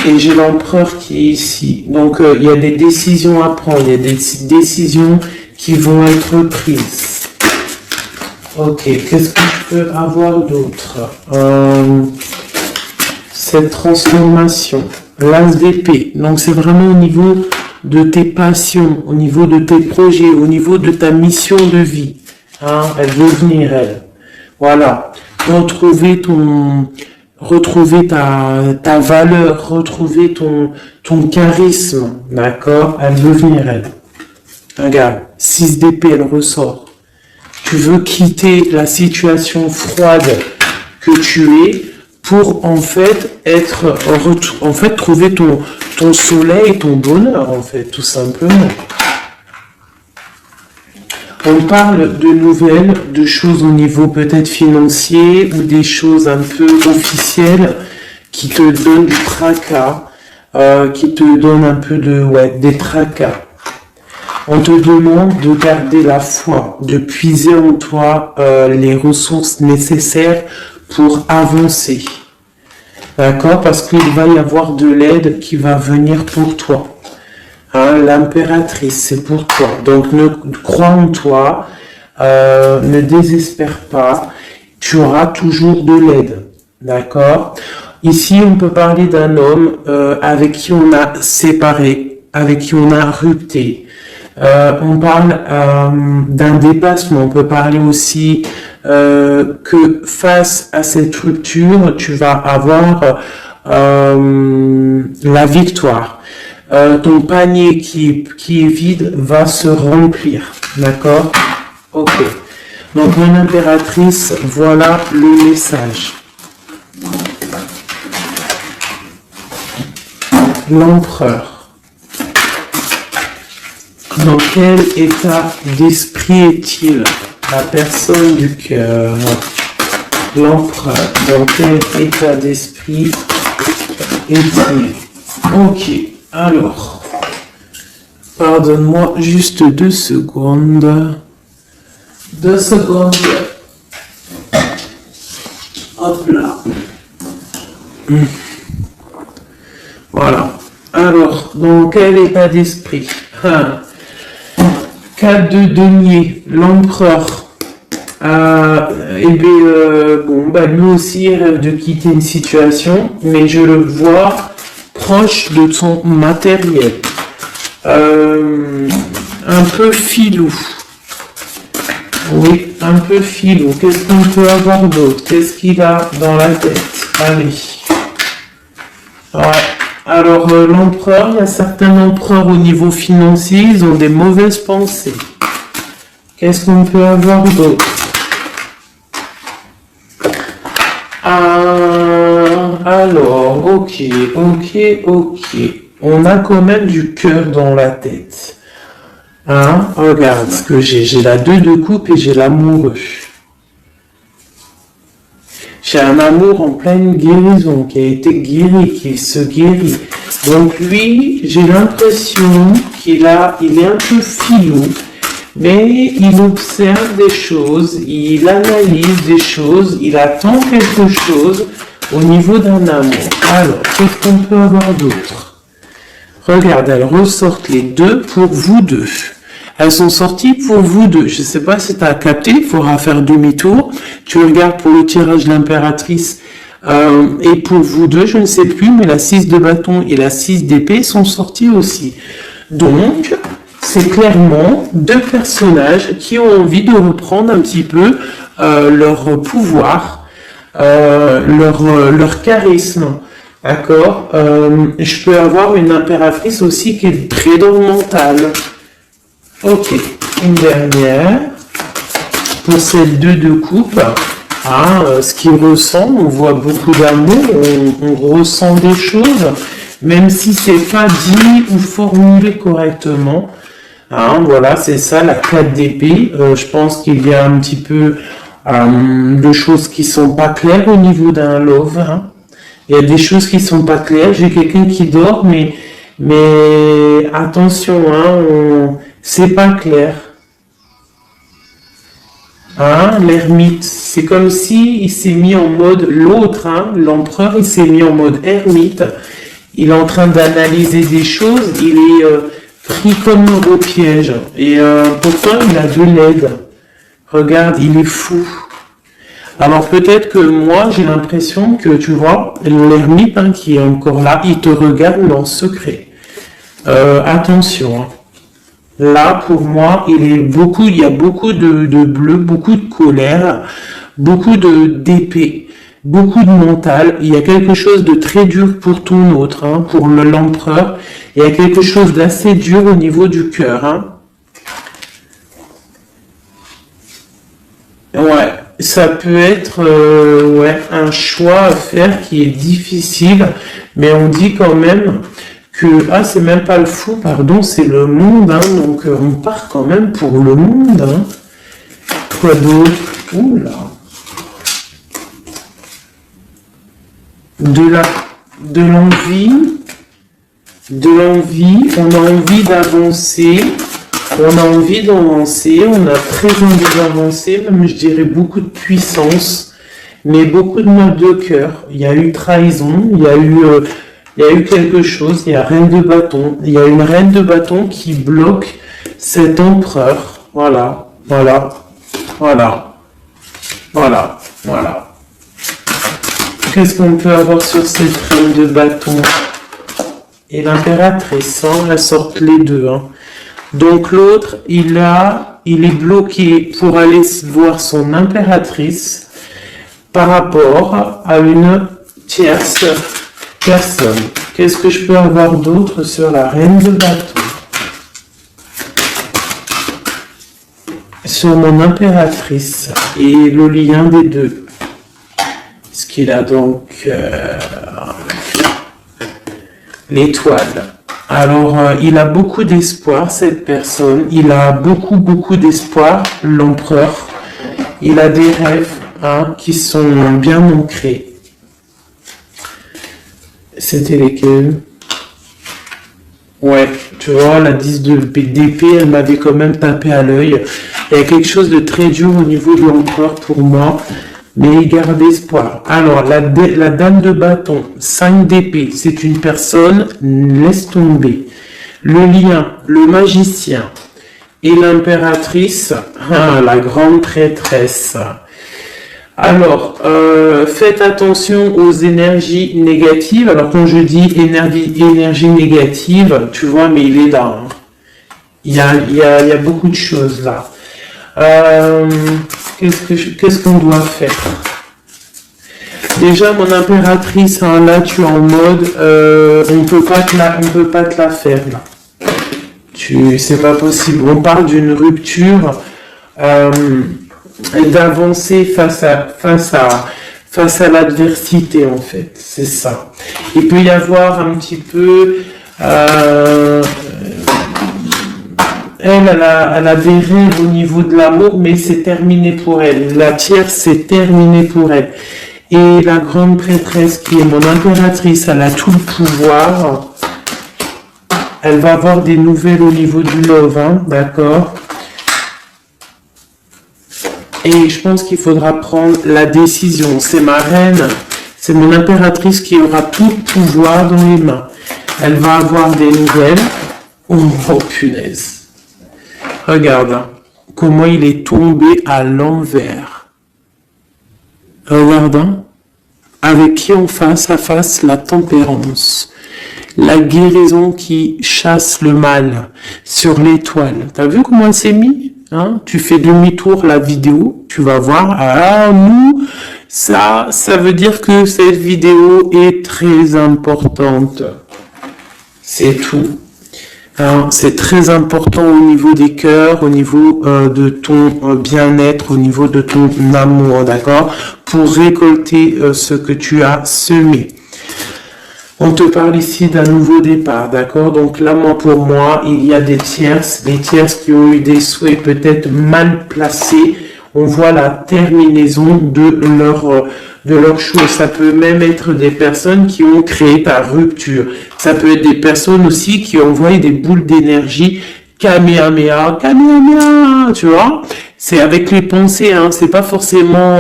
Et j'ai l'empereur qui est ici, donc il y a des décisions à prendre, il y a des décisions qui vont être prises. Ok, qu'est-ce que je peux avoir d'autre? Cette transformation. L'as d'épée. Donc c'est vraiment au niveau de tes passions, au niveau de tes projets, au niveau de ta mission de vie. Hein, elle veut venir, elle. Voilà. Retrouver ta valeur, retrouver ton charisme. D'accord? Elle veut venir, elle. Regarde. 6 d'épée, elle ressort. Tu veux quitter la situation froide que tu es pour en fait trouver ton soleil, ton bonheur en fait, tout simplement. On parle de nouvelles, de choses au niveau peut-être financier ou des choses un peu officielles qui te donnent du tracas, qui te donnent un peu des tracas. On te demande de garder la foi, de puiser en toi les ressources nécessaires pour avancer. D'accord? Parce qu'il va y avoir de l'aide qui va venir pour toi. Hein, l'impératrice, c'est pour toi. Donc, crois en toi, ne désespère pas. Tu auras toujours de l'aide. D'accord? Ici, on peut parler d'un homme avec qui on a séparé, avec qui on a rupté. On parle d'un dépassement. On peut parler aussi que face à cette rupture, tu vas avoir la victoire. Ton panier qui est vide va se remplir. D'accord? Ok. Donc, mon impératrice, voilà le message. L'empereur. Dans quel état d'esprit est-il? La personne du cœur. L'empereur. Dans quel état d'esprit est-il? Ok, alors. Pardonne-moi juste 2 secondes. 2 secondes. Hop là. Voilà. Alors, dans quel état d'esprit? 4 de denier, l'empereur. Lui aussi il rêve de quitter une situation, mais je le vois proche de son matériel. Un peu filou. Oui, un peu filou. Qu'est-ce qu'on peut avoir d'autre? Qu'est-ce qu'il a dans la tête? Allez. Ouais. Alors, l'empereur, il y a certains empereurs au niveau financier, ils ont des mauvaises pensées. Qu'est-ce qu'on peut avoir d'autre? Alors, ok. On a quand même du cœur dans la tête. Hein? Regarde ce que j'ai. J'ai la 2 de coupe et j'ai l'amoureux. J'ai un amour en pleine guérison, qui a été guéri, qui se guérit. Donc lui, j'ai l'impression il est un peu filou, mais il observe des choses, il analyse des choses, il attend quelque chose au niveau d'un amour. Alors, qu'est-ce qu'on peut avoir d'autre? Regarde, elles ressortent les 2 pour vous deux. Elles sont sorties pour vous deux. Je ne sais pas si tu as capté, il faudra faire demi-tour. Tu regardes pour le tirage de l'impératrice. Et pour vous deux, je ne sais plus, mais la 6 de bâton et la 6 d'épée sont sorties aussi. Donc, c'est clairement 2 personnages qui ont envie de reprendre un petit peu leur pouvoir, leur charisme. D'accord? Je peux avoir une impératrice aussi qui est très dans le mental. Ok, une dernière. Pour cette 2 de coupe, ce qu'il ressent, on voit beaucoup d'amour, on ressent des choses, même si c'est pas dit ou formulé correctement. Voilà, c'est ça, la 4 d'épée. Je pense qu'il y a un petit peu de choses qui sont pas claires au niveau d'un love. Il y a des choses qui sont pas claires. J'ai quelqu'un qui dort, mais attention, c'est pas clair. L'ermite, c'est comme si il s'est mis en mode l'autre, l'empereur, il s'est mis en mode ermite. Il est en train d'analyser des choses. Il est pris comme au piège. Et pourtant, il a de l'aide. Regarde, il est fou. Alors peut-être que moi, j'ai l'impression que, tu vois, l'ermite qui est encore là, il te regarde en secret. Attention. Là, pour moi, il y a beaucoup de bleu, beaucoup de colère, beaucoup d'épée, beaucoup de mental. Il y a quelque chose de très dur pour ton autre, pour l'empereur. Il y a quelque chose d'assez dur au niveau du cœur. Ouais, ça peut être un choix à faire qui est difficile, mais on dit quand même que, c'est même pas le fou, pardon, c'est le monde, donc on part quand même pour le monde. Quoi d'autre? Oula. De l'envie, on a envie d'avancer. On a envie d'avancer, on a très envie d'avancer, même je dirais beaucoup de puissance, mais beaucoup de mal de cœur. Il y a eu trahison, il y a eu quelque chose, il y a reine de bâton. Il y a une reine de bâton qui bloque cet empereur. Voilà. Qu'est-ce qu'on peut avoir sur cette reine de bâton? Et l'impératrice, elles sortent les 2. Donc l'autre, il est bloqué pour aller voir son impératrice par rapport à une tierce personne. Qu'est-ce que je peux avoir d'autre sur la reine de bâton? Sur mon impératrice et le lien des 2. Est-ce qu'il a donc l'étoile? Alors, il a beaucoup d'espoir, cette personne. Il a beaucoup d'espoir, l'empereur. Il a des rêves qui sont bien ancrés. C'était lesquels? Ouais, tu vois, la 10 d'épée, elle m'avait quand même tapé à l'œil. Il y a quelque chose de très dur au niveau de l'empereur pour moi, mais il garde espoir. Alors, la dame de bâton, 5 d'épée, c'est une personne, laisse tomber. Le lien, le magicien et l'impératrice, la grande prêtresse. Alors, faites attention aux énergies négatives. Alors, quand je dis énergie négative, tu vois, mais il est là. Il y a beaucoup de choses là. Qu'est-ce qu'on doit faire? Déjà, mon impératrice, là, tu es en mode, on peut pas te la faire là. C'est pas possible. On parle d'une rupture. D'avancer face à l'adversité en fait, c'est ça. Il peut y avoir un petit peu elle a des rêves au niveau de l'amour, mais c'est terminé pour elle. La tierce, c'est terminé pour elle. Et la grande prêtresse qui est mon impératrice, elle a tout le pouvoir. Elle va avoir des nouvelles au niveau du love, d'accord? Et je pense qu'il faudra prendre la décision. C'est ma reine, c'est mon impératrice qui aura tout le pouvoir dans les mains. Elle va avoir des nouvelles. Oh punaise. Regarde comment il est tombé à l'envers. Regarde, avec qui on face à face la tempérance. La guérison qui chasse le mal sur l'étoile. T'as vu comment elle s'est mise? Tu fais demi-tour la vidéo, tu vas voir. Nous, ça veut dire que cette vidéo est très importante. C'est tout. C'est très important au niveau des cœurs, au niveau de ton bien-être, au niveau de ton amour, d'accord? Pour récolter ce que tu as semé. On te parle ici d'un nouveau départ, d'accord? Donc là, pour moi, il y a des tierces qui ont eu des souhaits peut-être mal placés. On voit la terminaison de leur chose. Ça peut même être des personnes qui ont créé ta rupture. Ça peut être des personnes aussi qui ont envoyé des boules d'énergie. Kamehameha, tu vois? C'est avec les pensées, c'est pas forcément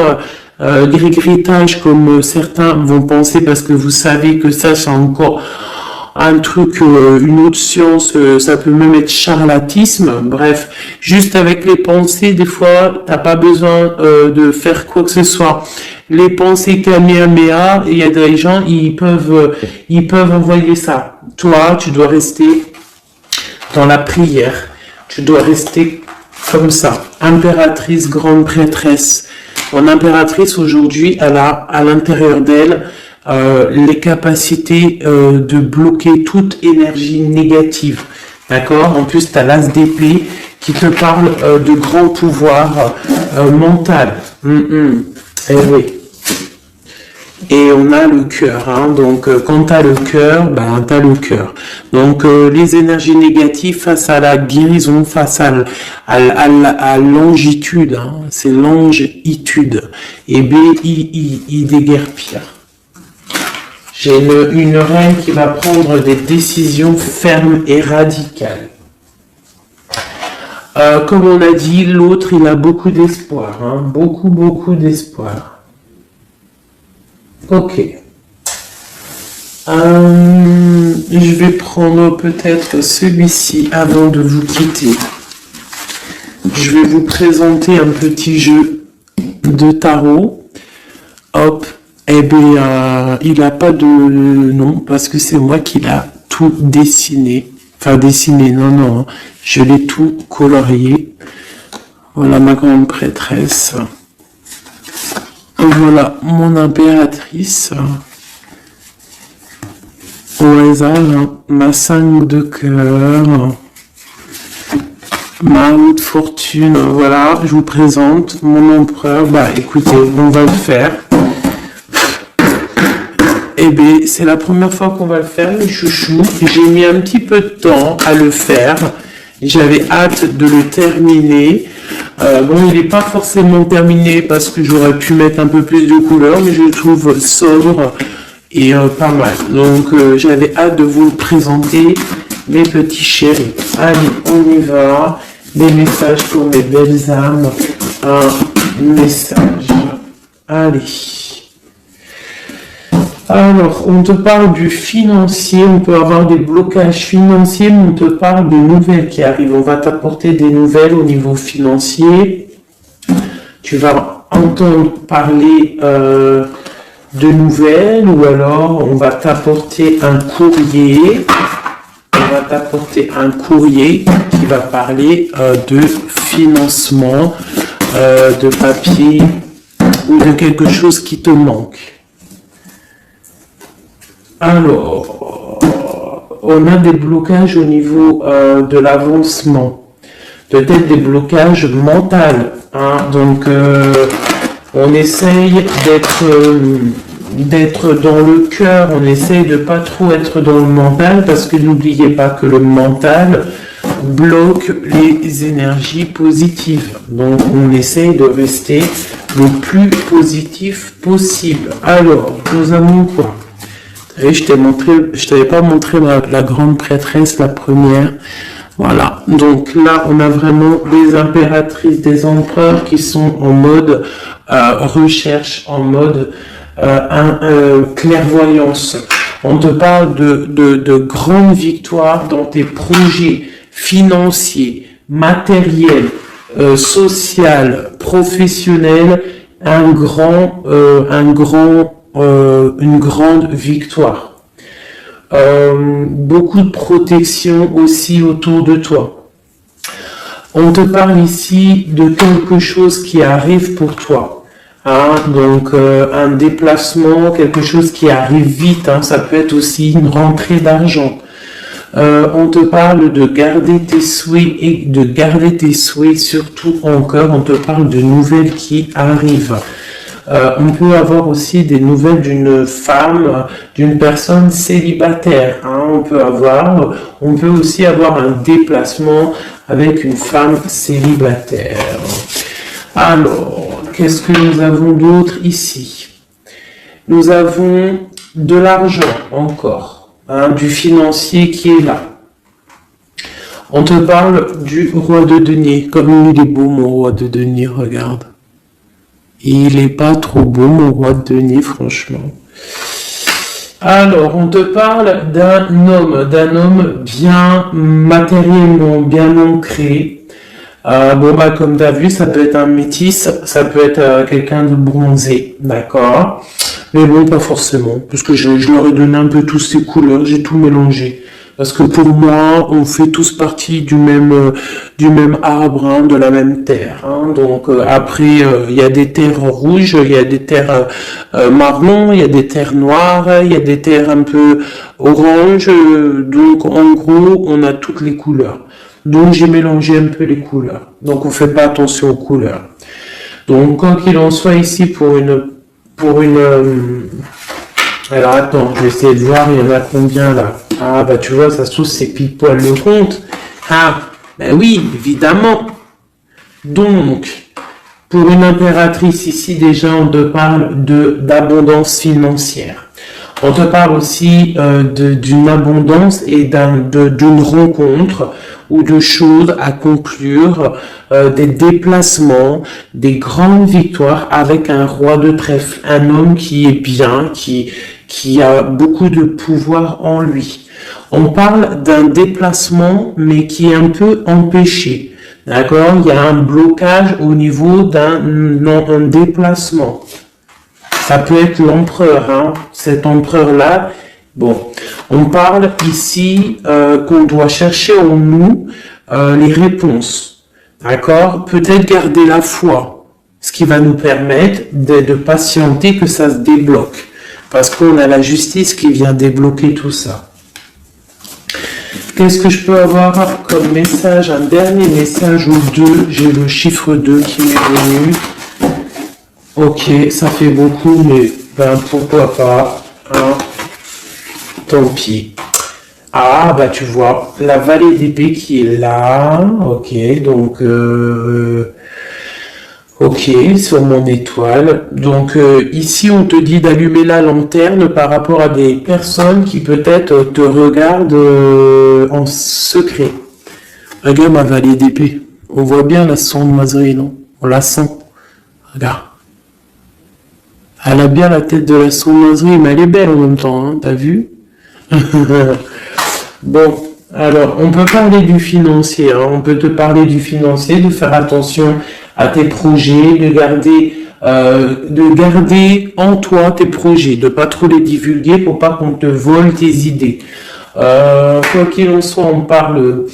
gris-gritage comme certains vont penser, parce que vous savez que ça c'est encore un truc, une autre science, ça peut même être charlatisme. Bref, juste avec les pensées, des fois t'as pas besoin de faire quoi que ce soit. Les pensées Kamehameha, il y a des gens, ils peuvent envoyer ça. Toi, tu dois rester dans la prière, tu dois rester comme ça. Impératrice, grande prêtresse. Mon impératrice aujourd'hui, elle a à l'intérieur d'elle les capacités de bloquer toute énergie négative. D'accord? En plus, tu as l'as d'épée qui te parle de grand pouvoir mental. Eh oui. Et on a le cœur, donc quand tu as le cœur, tu as le cœur. Donc les énergies négatives face à la guérison, face à longitude, c'est longitude, et il déguerpire. J'ai une reine qui va prendre des décisions fermes et radicales. Comme on a dit, l'autre, il a beaucoup d'espoir, beaucoup d'espoir. Ok. Je vais prendre peut-être celui-ci avant de vous quitter. Je vais vous présenter un petit jeu de tarot. Hop. Eh bien, il n'a pas de nom parce que c'est moi qui l'a tout dessiné. Enfin, dessiné, non. Je l'ai tout colorié. Voilà ma grande prêtresse. Voilà mon impératrice. Au hasard, ma 5 de cœur. Ma haute fortune. Voilà, je vous présente mon empereur. Écoutez, on va le faire. Et Eh bien, c'est la première fois qu'on va le faire, les chouchous. J'ai mis un petit peu de temps à le faire. J'avais hâte de le terminer. Bon, il n'est pas forcément terminé parce que j'aurais pu mettre un peu plus de couleurs, mais je le trouve sobre et pas mal. Donc, j'avais hâte de vous le présenter, mes petits chéris. Allez, on y va. Des messages pour mes belles âmes. Un message. Allez. Alors, on te parle du financier, on peut avoir des blocages financiers, mais on te parle de nouvelles qui arrivent. On va t'apporter des nouvelles au niveau financier. Tu vas entendre parler de nouvelles, ou alors on va t'apporter un courrier. On va t'apporter un courrier qui va parler de financement, de papier ou de quelque chose qui te manque. Alors, on a des blocages au niveau de l'avancement, peut-être des blocages mentaux, hein. Donc, on essaye d'être dans le cœur, on essaye de pas trop être dans le mental, parce que n'oubliez pas que le mental bloque les énergies positives. Donc, on essaye de rester le plus positif possible. Alors, nous avons quoi? Et je t'avais pas montré la grande prêtresse, la première. Voilà. Donc là, on a vraiment des impératrices, des empereurs qui sont en mode recherche, en mode clairvoyance. On te parle de grandes victoires dans tes projets financiers, matériels, social, professionnel, une grande victoire. Beaucoup de protection aussi autour de toi. On te parle ici de quelque chose qui arrive pour toi. Hein, donc un déplacement, quelque chose qui arrive vite. Hein, ça peut être aussi une rentrée d'argent. On te parle de garder tes souhaits et de garder tes souhaits surtout encore. On te parle de nouvelles qui arrivent. On peut avoir aussi des nouvelles d'une femme, d'une personne célibataire. Hein, on peut aussi avoir un déplacement avec une femme célibataire. Alors, qu'est-ce que nous avons d'autre ici? Nous avons de l'argent encore, hein, du financier qui est là. On te parle du roi de denier. Comme il est beau, mon roi de denier, regarde. Il est pas trop beau, mon roi de denier, franchement. Alors, on te parle d'un homme bien matériellement, bien ancré. Comme tu as vu, ça peut être un métis, ça peut être quelqu'un de bronzé, d'accord? Mais bon, pas forcément, parce que je leur ai donné un peu tous ces couleurs, j'ai tout mélangé. Parce que pour moi, on fait tous partie du même arbre, hein, de la même terre. Hein. Donc après, il y a des terres rouges, il y a des terres marron, il y a des terres noires, il y a des terres un peu orange. Donc en gros, on a toutes les couleurs. Donc j'ai mélangé un peu les couleurs. Donc on fait pas attention aux couleurs. Donc quoi qu'il en soit ici pour une alors attends, je vais essayer de voir, il y en a combien là? Ah bah tu vois, ça se trouve c'est pile poil le compte. Ah, ben oui, évidemment. Donc, pour une impératrice ici, déjà on te parle d'abondance financière. On te parle aussi d'une abondance et d'une rencontre ou de choses à conclure, des déplacements, des grandes victoires avec un roi de trèfle, un homme qui est bien, qui a beaucoup de pouvoir en lui. On parle d'un déplacement, mais qui est un peu empêché. D'accord? Il y a un blocage au niveau d'un déplacement. Ça peut être l'empereur, hein, cet empereur-là. Bon, on parle ici qu'on doit chercher en nous les réponses. D'accord? Peut-être garder la foi, ce qui va nous permettre de patienter que ça se débloque. Parce qu'on a la justice qui vient débloquer tout ça. Qu'est-ce que je peux avoir comme message? Un dernier message ou deux. J'ai le chiffre 2 qui m'est venu. Ok, ça fait beaucoup, mais ben pourquoi pas. Hein. Tant pis. Ah, bah tu vois, la vallée d'épée qui est là. Ok, donc... ok, sur mon étoile. Donc ici, on te dit d'allumer la lanterne par rapport à des personnes qui peut-être te regardent en secret. Regarde ma vallée d'épée. On voit bien la sournoiserie, non? On la sent. Regarde. Elle a bien la tête de la sournoiserie, mais elle est belle en même temps, hein, t'as vu? Bon, alors, on peut parler du financier, hein, on peut te parler du financier, de faire attention à tes projets, de garder en toi tes projets, de pas trop les divulguer pour pas qu'on te vole tes idées. Quoi qu'il en soit, on parle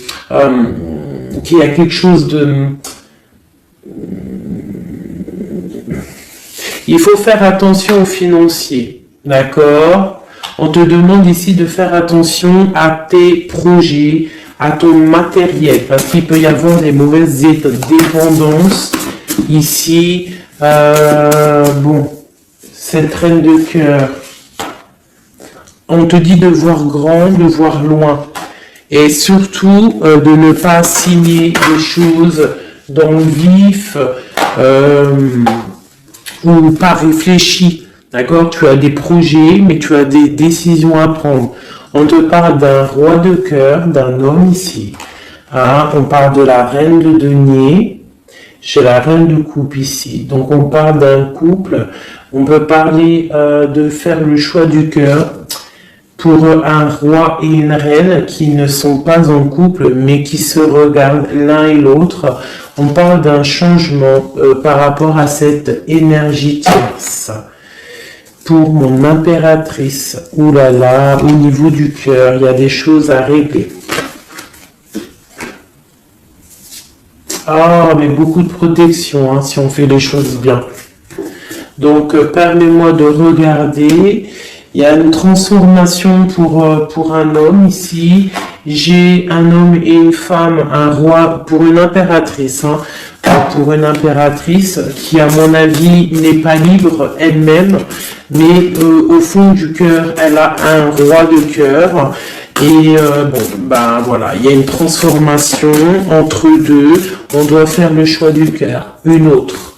qu'il y a quelque chose de... Il faut faire attention aux financiers, d'accord? On te demande ici de faire attention à tes projets, à ton matériel, parce qu'il peut y avoir des mauvaises dépendances. Ici, bon, cette reine de cœur, on te dit de voir grand, de voir loin, et surtout de ne pas signer des choses dans le vif ou pas réfléchi. D'accord? Tu as des projets, mais tu as des décisions à prendre. On te parle d'un roi de cœur, d'un homme ici. Hein? On parle de la reine de denier. J'ai la reine de coupe ici. Donc on parle d'un couple. On peut parler de faire le choix du cœur pour un roi et une reine qui ne sont pas en couple, mais qui se regardent l'un et l'autre. On parle d'un changement par rapport à cette énergie tierce. Pour mon impératrice, oulala, au niveau du cœur, il y a des choses à régler. Ah, mais beaucoup de protection, hein, si on fait les choses bien. Donc, permets-moi de regarder. Il y a une transformation pour un homme ici. J'ai un homme et une femme, un roi, pour une impératrice, hein, pour une impératrice qui, à mon avis, n'est pas libre elle-même, mais au fond du cœur, elle a un roi de cœur. Et bon, ben voilà, il y a une transformation entre deux. On doit faire le choix du cœur, une autre.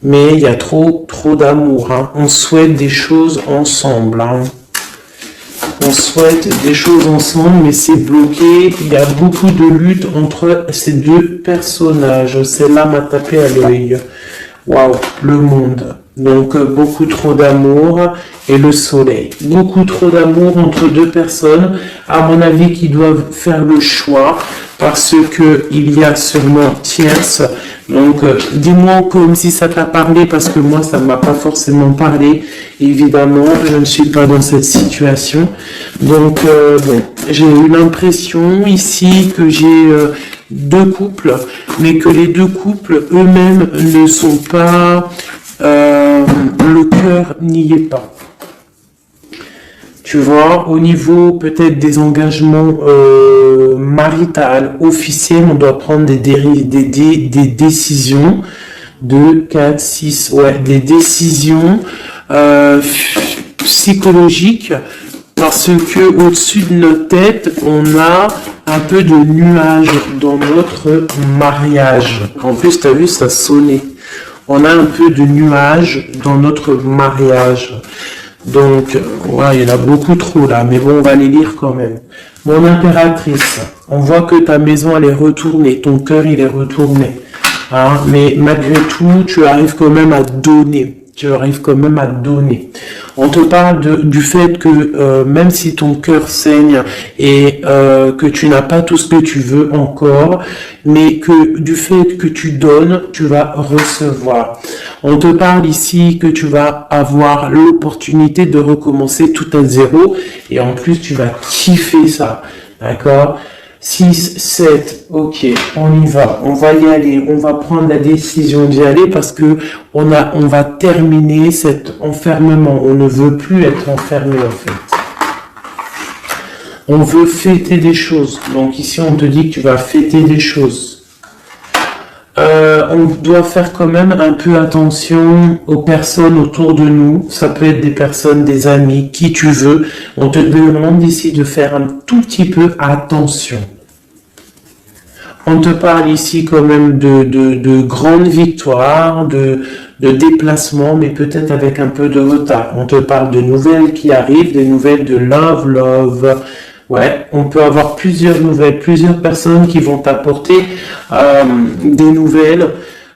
Mais il y a trop d'amour. Hein. On souhaite des choses ensemble. Hein. On souhaite des choses ensemble, mais c'est bloqué. Il y a beaucoup de lutte entre ces deux personnages. Celle-là m'a tapé à l'œil. Waouh, le monde. Donc, beaucoup trop d'amour et le soleil. Beaucoup trop d'amour entre deux personnes, à mon avis, qui doivent faire le choix parce que il y a sûrement tierce. Donc, dis-moi comme si ça t'a parlé parce que moi, ça ne m'a pas forcément parlé. Évidemment, je ne suis pas dans cette situation. Donc, bon, j'ai eu l'impression ici que j'ai deux couples, mais que les deux couples eux-mêmes ne sont pas... le cœur n'y est pas. Tu vois, au niveau peut-être des engagements maritales, officiels, on doit prendre des décisions. 2, 4, 6, ouais, des décisions psychologiques parce que au-dessus de nos têtes, on a un peu de nuages dans notre mariage. En plus, tu as vu, ça sonnait. On a un peu de nuages dans notre mariage. Donc, ouais, il y en a beaucoup trop là, mais bon, on va les lire quand même. Mon impératrice, on voit que ta maison, elle est retournée, ton cœur, il est retourné. Hein, mais malgré tout, tu arrives quand même à donner. Tu arrives quand même à donner. On te parle du fait que même si ton cœur saigne et que tu n'as pas tout ce que tu veux encore, mais que du fait que tu donnes, tu vas recevoir. On te parle ici que tu vas avoir l'opportunité de recommencer tout à zéro et en plus tu vas kiffer ça. D'accord ? 6, 7, ok, on y va, on va y aller, on va prendre la décision d'y aller parce que on va terminer cet enfermement, on ne veut plus être enfermé en fait. On veut fêter des choses, donc ici on te dit que tu vas fêter des choses. on doit faire quand même un peu attention aux personnes autour de nous. Ça peut être des personnes, des amis, qui tu veux. On te demande ici de faire un tout petit peu attention. On te parle ici quand même de grandes victoires, de déplacements, mais peut-être avec un peu de retard. On te parle de nouvelles qui arrivent, des nouvelles de love. Ouais, on peut avoir plusieurs nouvelles, plusieurs personnes qui vont t'apporter des nouvelles,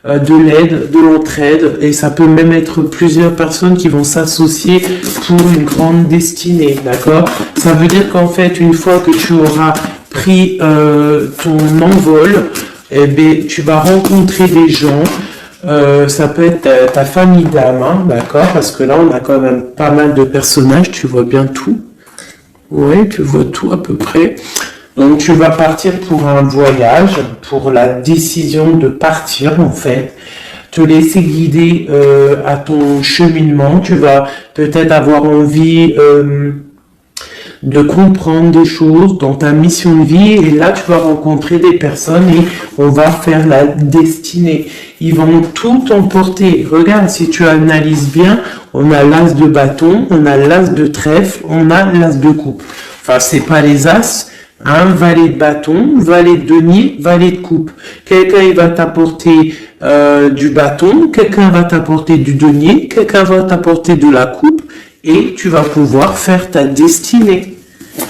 de l'aide, de l'entraide, et ça peut même être plusieurs personnes qui vont s'associer pour une grande destinée, d'accord? Ça veut dire qu'en fait, une fois que tu auras pris ton envol, eh bien, tu vas rencontrer des gens. Ça peut être ta famille d'âme, hein, d'accord? Parce que là, on a quand même pas mal de personnages, tu vois bien tout. Oui, tu vois tout à peu près. Donc, tu vas partir pour un voyage, pour la décision de partir, en fait. Te laisser guider à ton cheminement. Tu vas peut-être avoir envie de comprendre des choses dans ta mission de vie, et là tu vas rencontrer des personnes et on va faire la destinée. Ils vont tout emporter. Regarde, si tu analyses bien, on a l'as de bâton, on a l'as de trèfle, on a l'as de coupe. Enfin, c'est pas les as, hein, valet de bâton, valet de denier, valet de coupe. Quelqu'un il va t'apporter du bâton, quelqu'un va t'apporter du denier, quelqu'un va t'apporter de la coupe, et tu vas pouvoir faire ta destinée.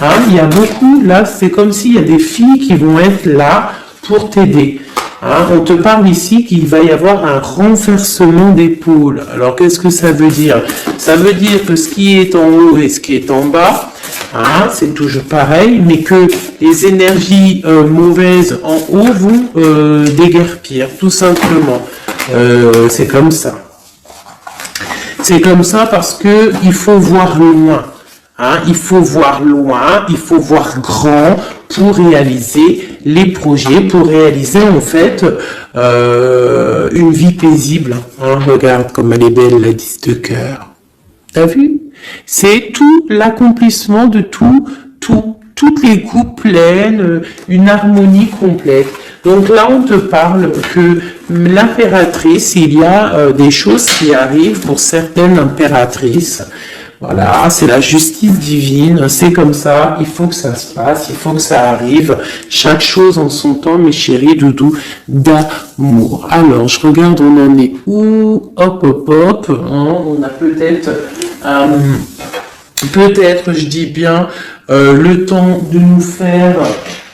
Hein, il y a beaucoup, là, c'est comme s'il y a des filles qui vont être là pour t'aider. Hein, on te parle ici qu'il va y avoir un renversement d'épaule. Alors, qu'est-ce que ça veut dire? Ça veut dire que ce qui est en haut et ce qui est en bas, hein, c'est toujours pareil, mais que les énergies mauvaises en haut vont déguerpir, tout simplement. C'est comme ça. C'est comme ça parce que il faut voir loin. Hein, il faut voir loin, il faut voir grand pour réaliser les projets, pour réaliser en fait une vie paisible. Hein, regarde comme elle est belle, la 10 de cœur. T'as vu? C'est tout l'accomplissement de toutes les coupes pleines, une harmonie complète. Donc là, on te parle que l'impératrice, il y a des choses qui arrivent pour certaines impératrices. Voilà, c'est la justice divine, c'est comme ça, il faut que ça se passe, il faut que ça arrive. Chaque chose en son temps, mes chéris doudous d'amour. Alors, je regarde, on en est où? Hop, hein, on a peut-être, je dis bien, le temps de nous faire...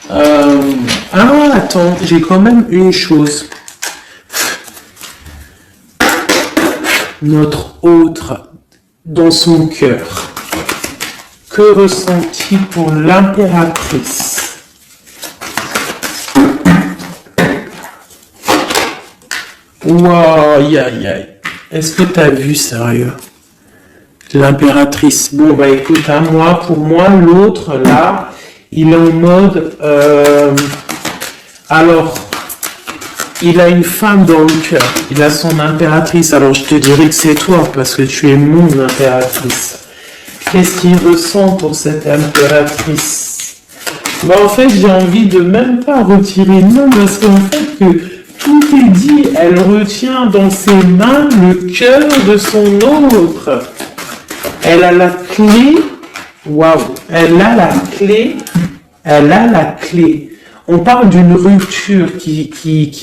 attends, j'ai quand même une chose. Notre autre... dans son cœur. Que ressent-il pour l'impératrice? Wow, aïe. Est-ce que tu as vu, sérieux? L'impératrice. Bon, bah écoute, hein, pour moi, l'autre, là, il est en mode... alors... il a une femme dans le cœur, il a son impératrice, alors je te dirais que c'est toi, parce que tu es mon impératrice. Qu'est-ce qu'il ressent pour cette impératrice? Bah en fait, j'ai envie de même pas retirer non, parce qu'en fait, que tout est dit, elle retient dans ses mains le cœur de son autre. Elle a la clé, waouh, elle a la clé. On parle d'une rupture qui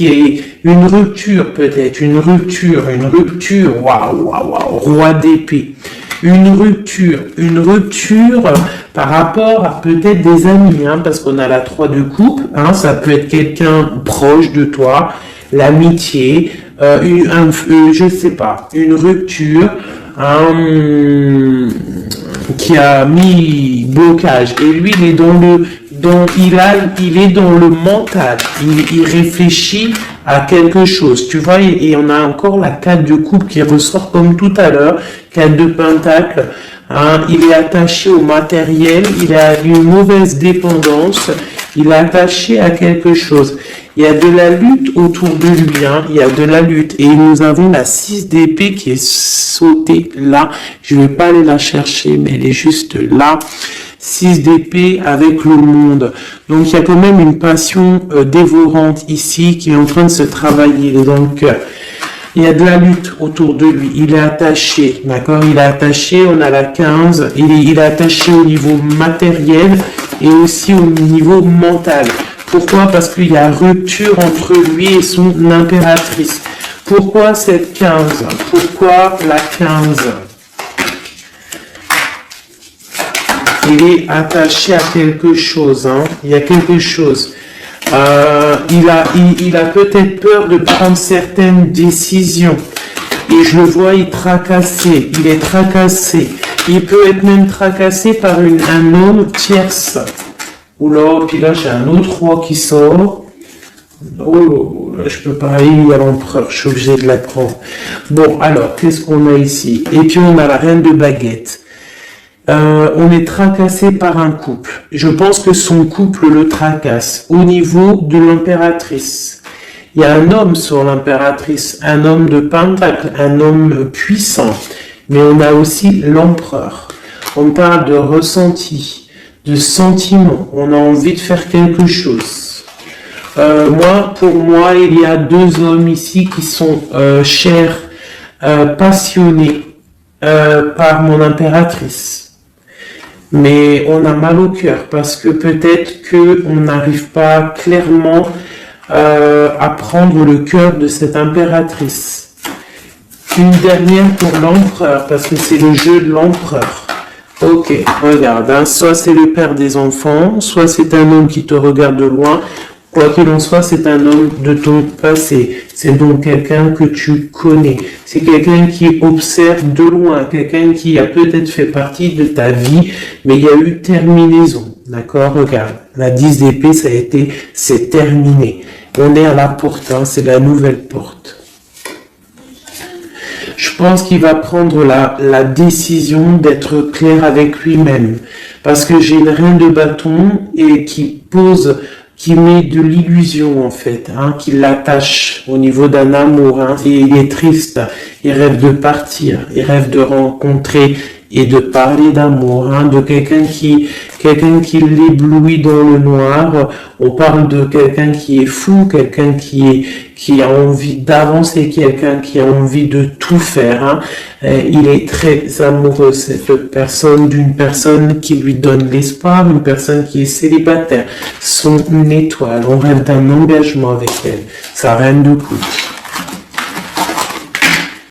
est une rupture peut-être, une rupture, waouh, roi d'épée. Une rupture par rapport à peut-être des amis, hein, parce qu'on a la 3 de coupe, hein, ça peut être quelqu'un proche de toi, l'amitié, je sais pas, une rupture, qui a mis blocage, et lui il est il est dans le mental, il réfléchit à quelque chose, tu vois, et on a encore la 4 de coupe qui ressort comme tout à l'heure, 4 de pentacle, hein, il est attaché au matériel, il a une mauvaise dépendance, il est attaché à quelque chose. Il y a de la lutte autour de lui, hein, il y a de la lutte, et nous avons la 6 d'épée qui est sautée là, je vais pas aller la chercher, mais elle est juste là. 6 d'épée avec le monde. Donc il y a quand même une passion dévorante ici qui est en train de se travailler dans le cœur. Il y a de la lutte autour de lui. Il est attaché, d'accord? Il est attaché, on a la 15. Il est attaché au niveau matériel et aussi au niveau mental. Pourquoi? Parce qu'il y a rupture entre lui et son impératrice. Pourquoi cette 15? Pourquoi la 15? Il est attaché à quelque chose, hein? Il y a quelque chose. Il a peut-être peur de prendre certaines décisions. Et je le vois, il est tracassé. Il peut être même tracassé par un homme tierce. Oula, puis là, j'ai un autre roi qui sort. Oh, là, je peux pas aller à l'empereur, je suis obligé de la prendre. Bon, alors, qu'est-ce qu'on a ici? Et puis, on a la reine de baguette. On est tracassé par un couple. Je pense que son couple le tracasse. Au niveau de l'impératrice, il y a un homme sur l'impératrice, un homme de pentacle, un homme puissant. Mais on a aussi l'empereur. On parle de ressenti, de sentiment. On a envie de faire quelque chose. Pour moi, il y a 2 hommes ici qui sont chers, passionnés par mon impératrice. Mais on a mal au cœur parce que peut-être qu'on n'arrive pas clairement à prendre le cœur de cette impératrice. Une dernière pour l'empereur parce que c'est le jeu de l'empereur. Ok, regarde, hein, soit c'est le père des enfants, soit c'est un homme qui te regarde de loin. Quoi qu'il en soit, c'est un homme de ton passé. C'est donc quelqu'un que tu connais. C'est quelqu'un qui observe de loin, quelqu'un qui a peut-être fait partie de ta vie, mais il y a eu terminaison. D'accord? Regarde, la 10 d'épée, c'est terminé. On est à la porte, hein, c'est la nouvelle porte. Je pense qu'il va prendre la décision d'être clair avec lui-même. Parce que j'ai une reine de bâton et qui met de l'illusion en fait, hein, qui l'attache au niveau d'un amour, hein, et il est triste, il rêve de partir, il rêve de rencontrer et de parler d'amour, hein, de quelqu'un qui l'éblouit dans le noir. On parle de quelqu'un qui est fou, quelqu'un qui a envie d'avancer, quelqu'un qui a envie de tout faire, hein. Il est très amoureux, cette personne, d'une personne qui lui donne l'espoir, une personne qui est célibataire, son étoile. On rêve d'un engagement avec elle, sa reine de coupe.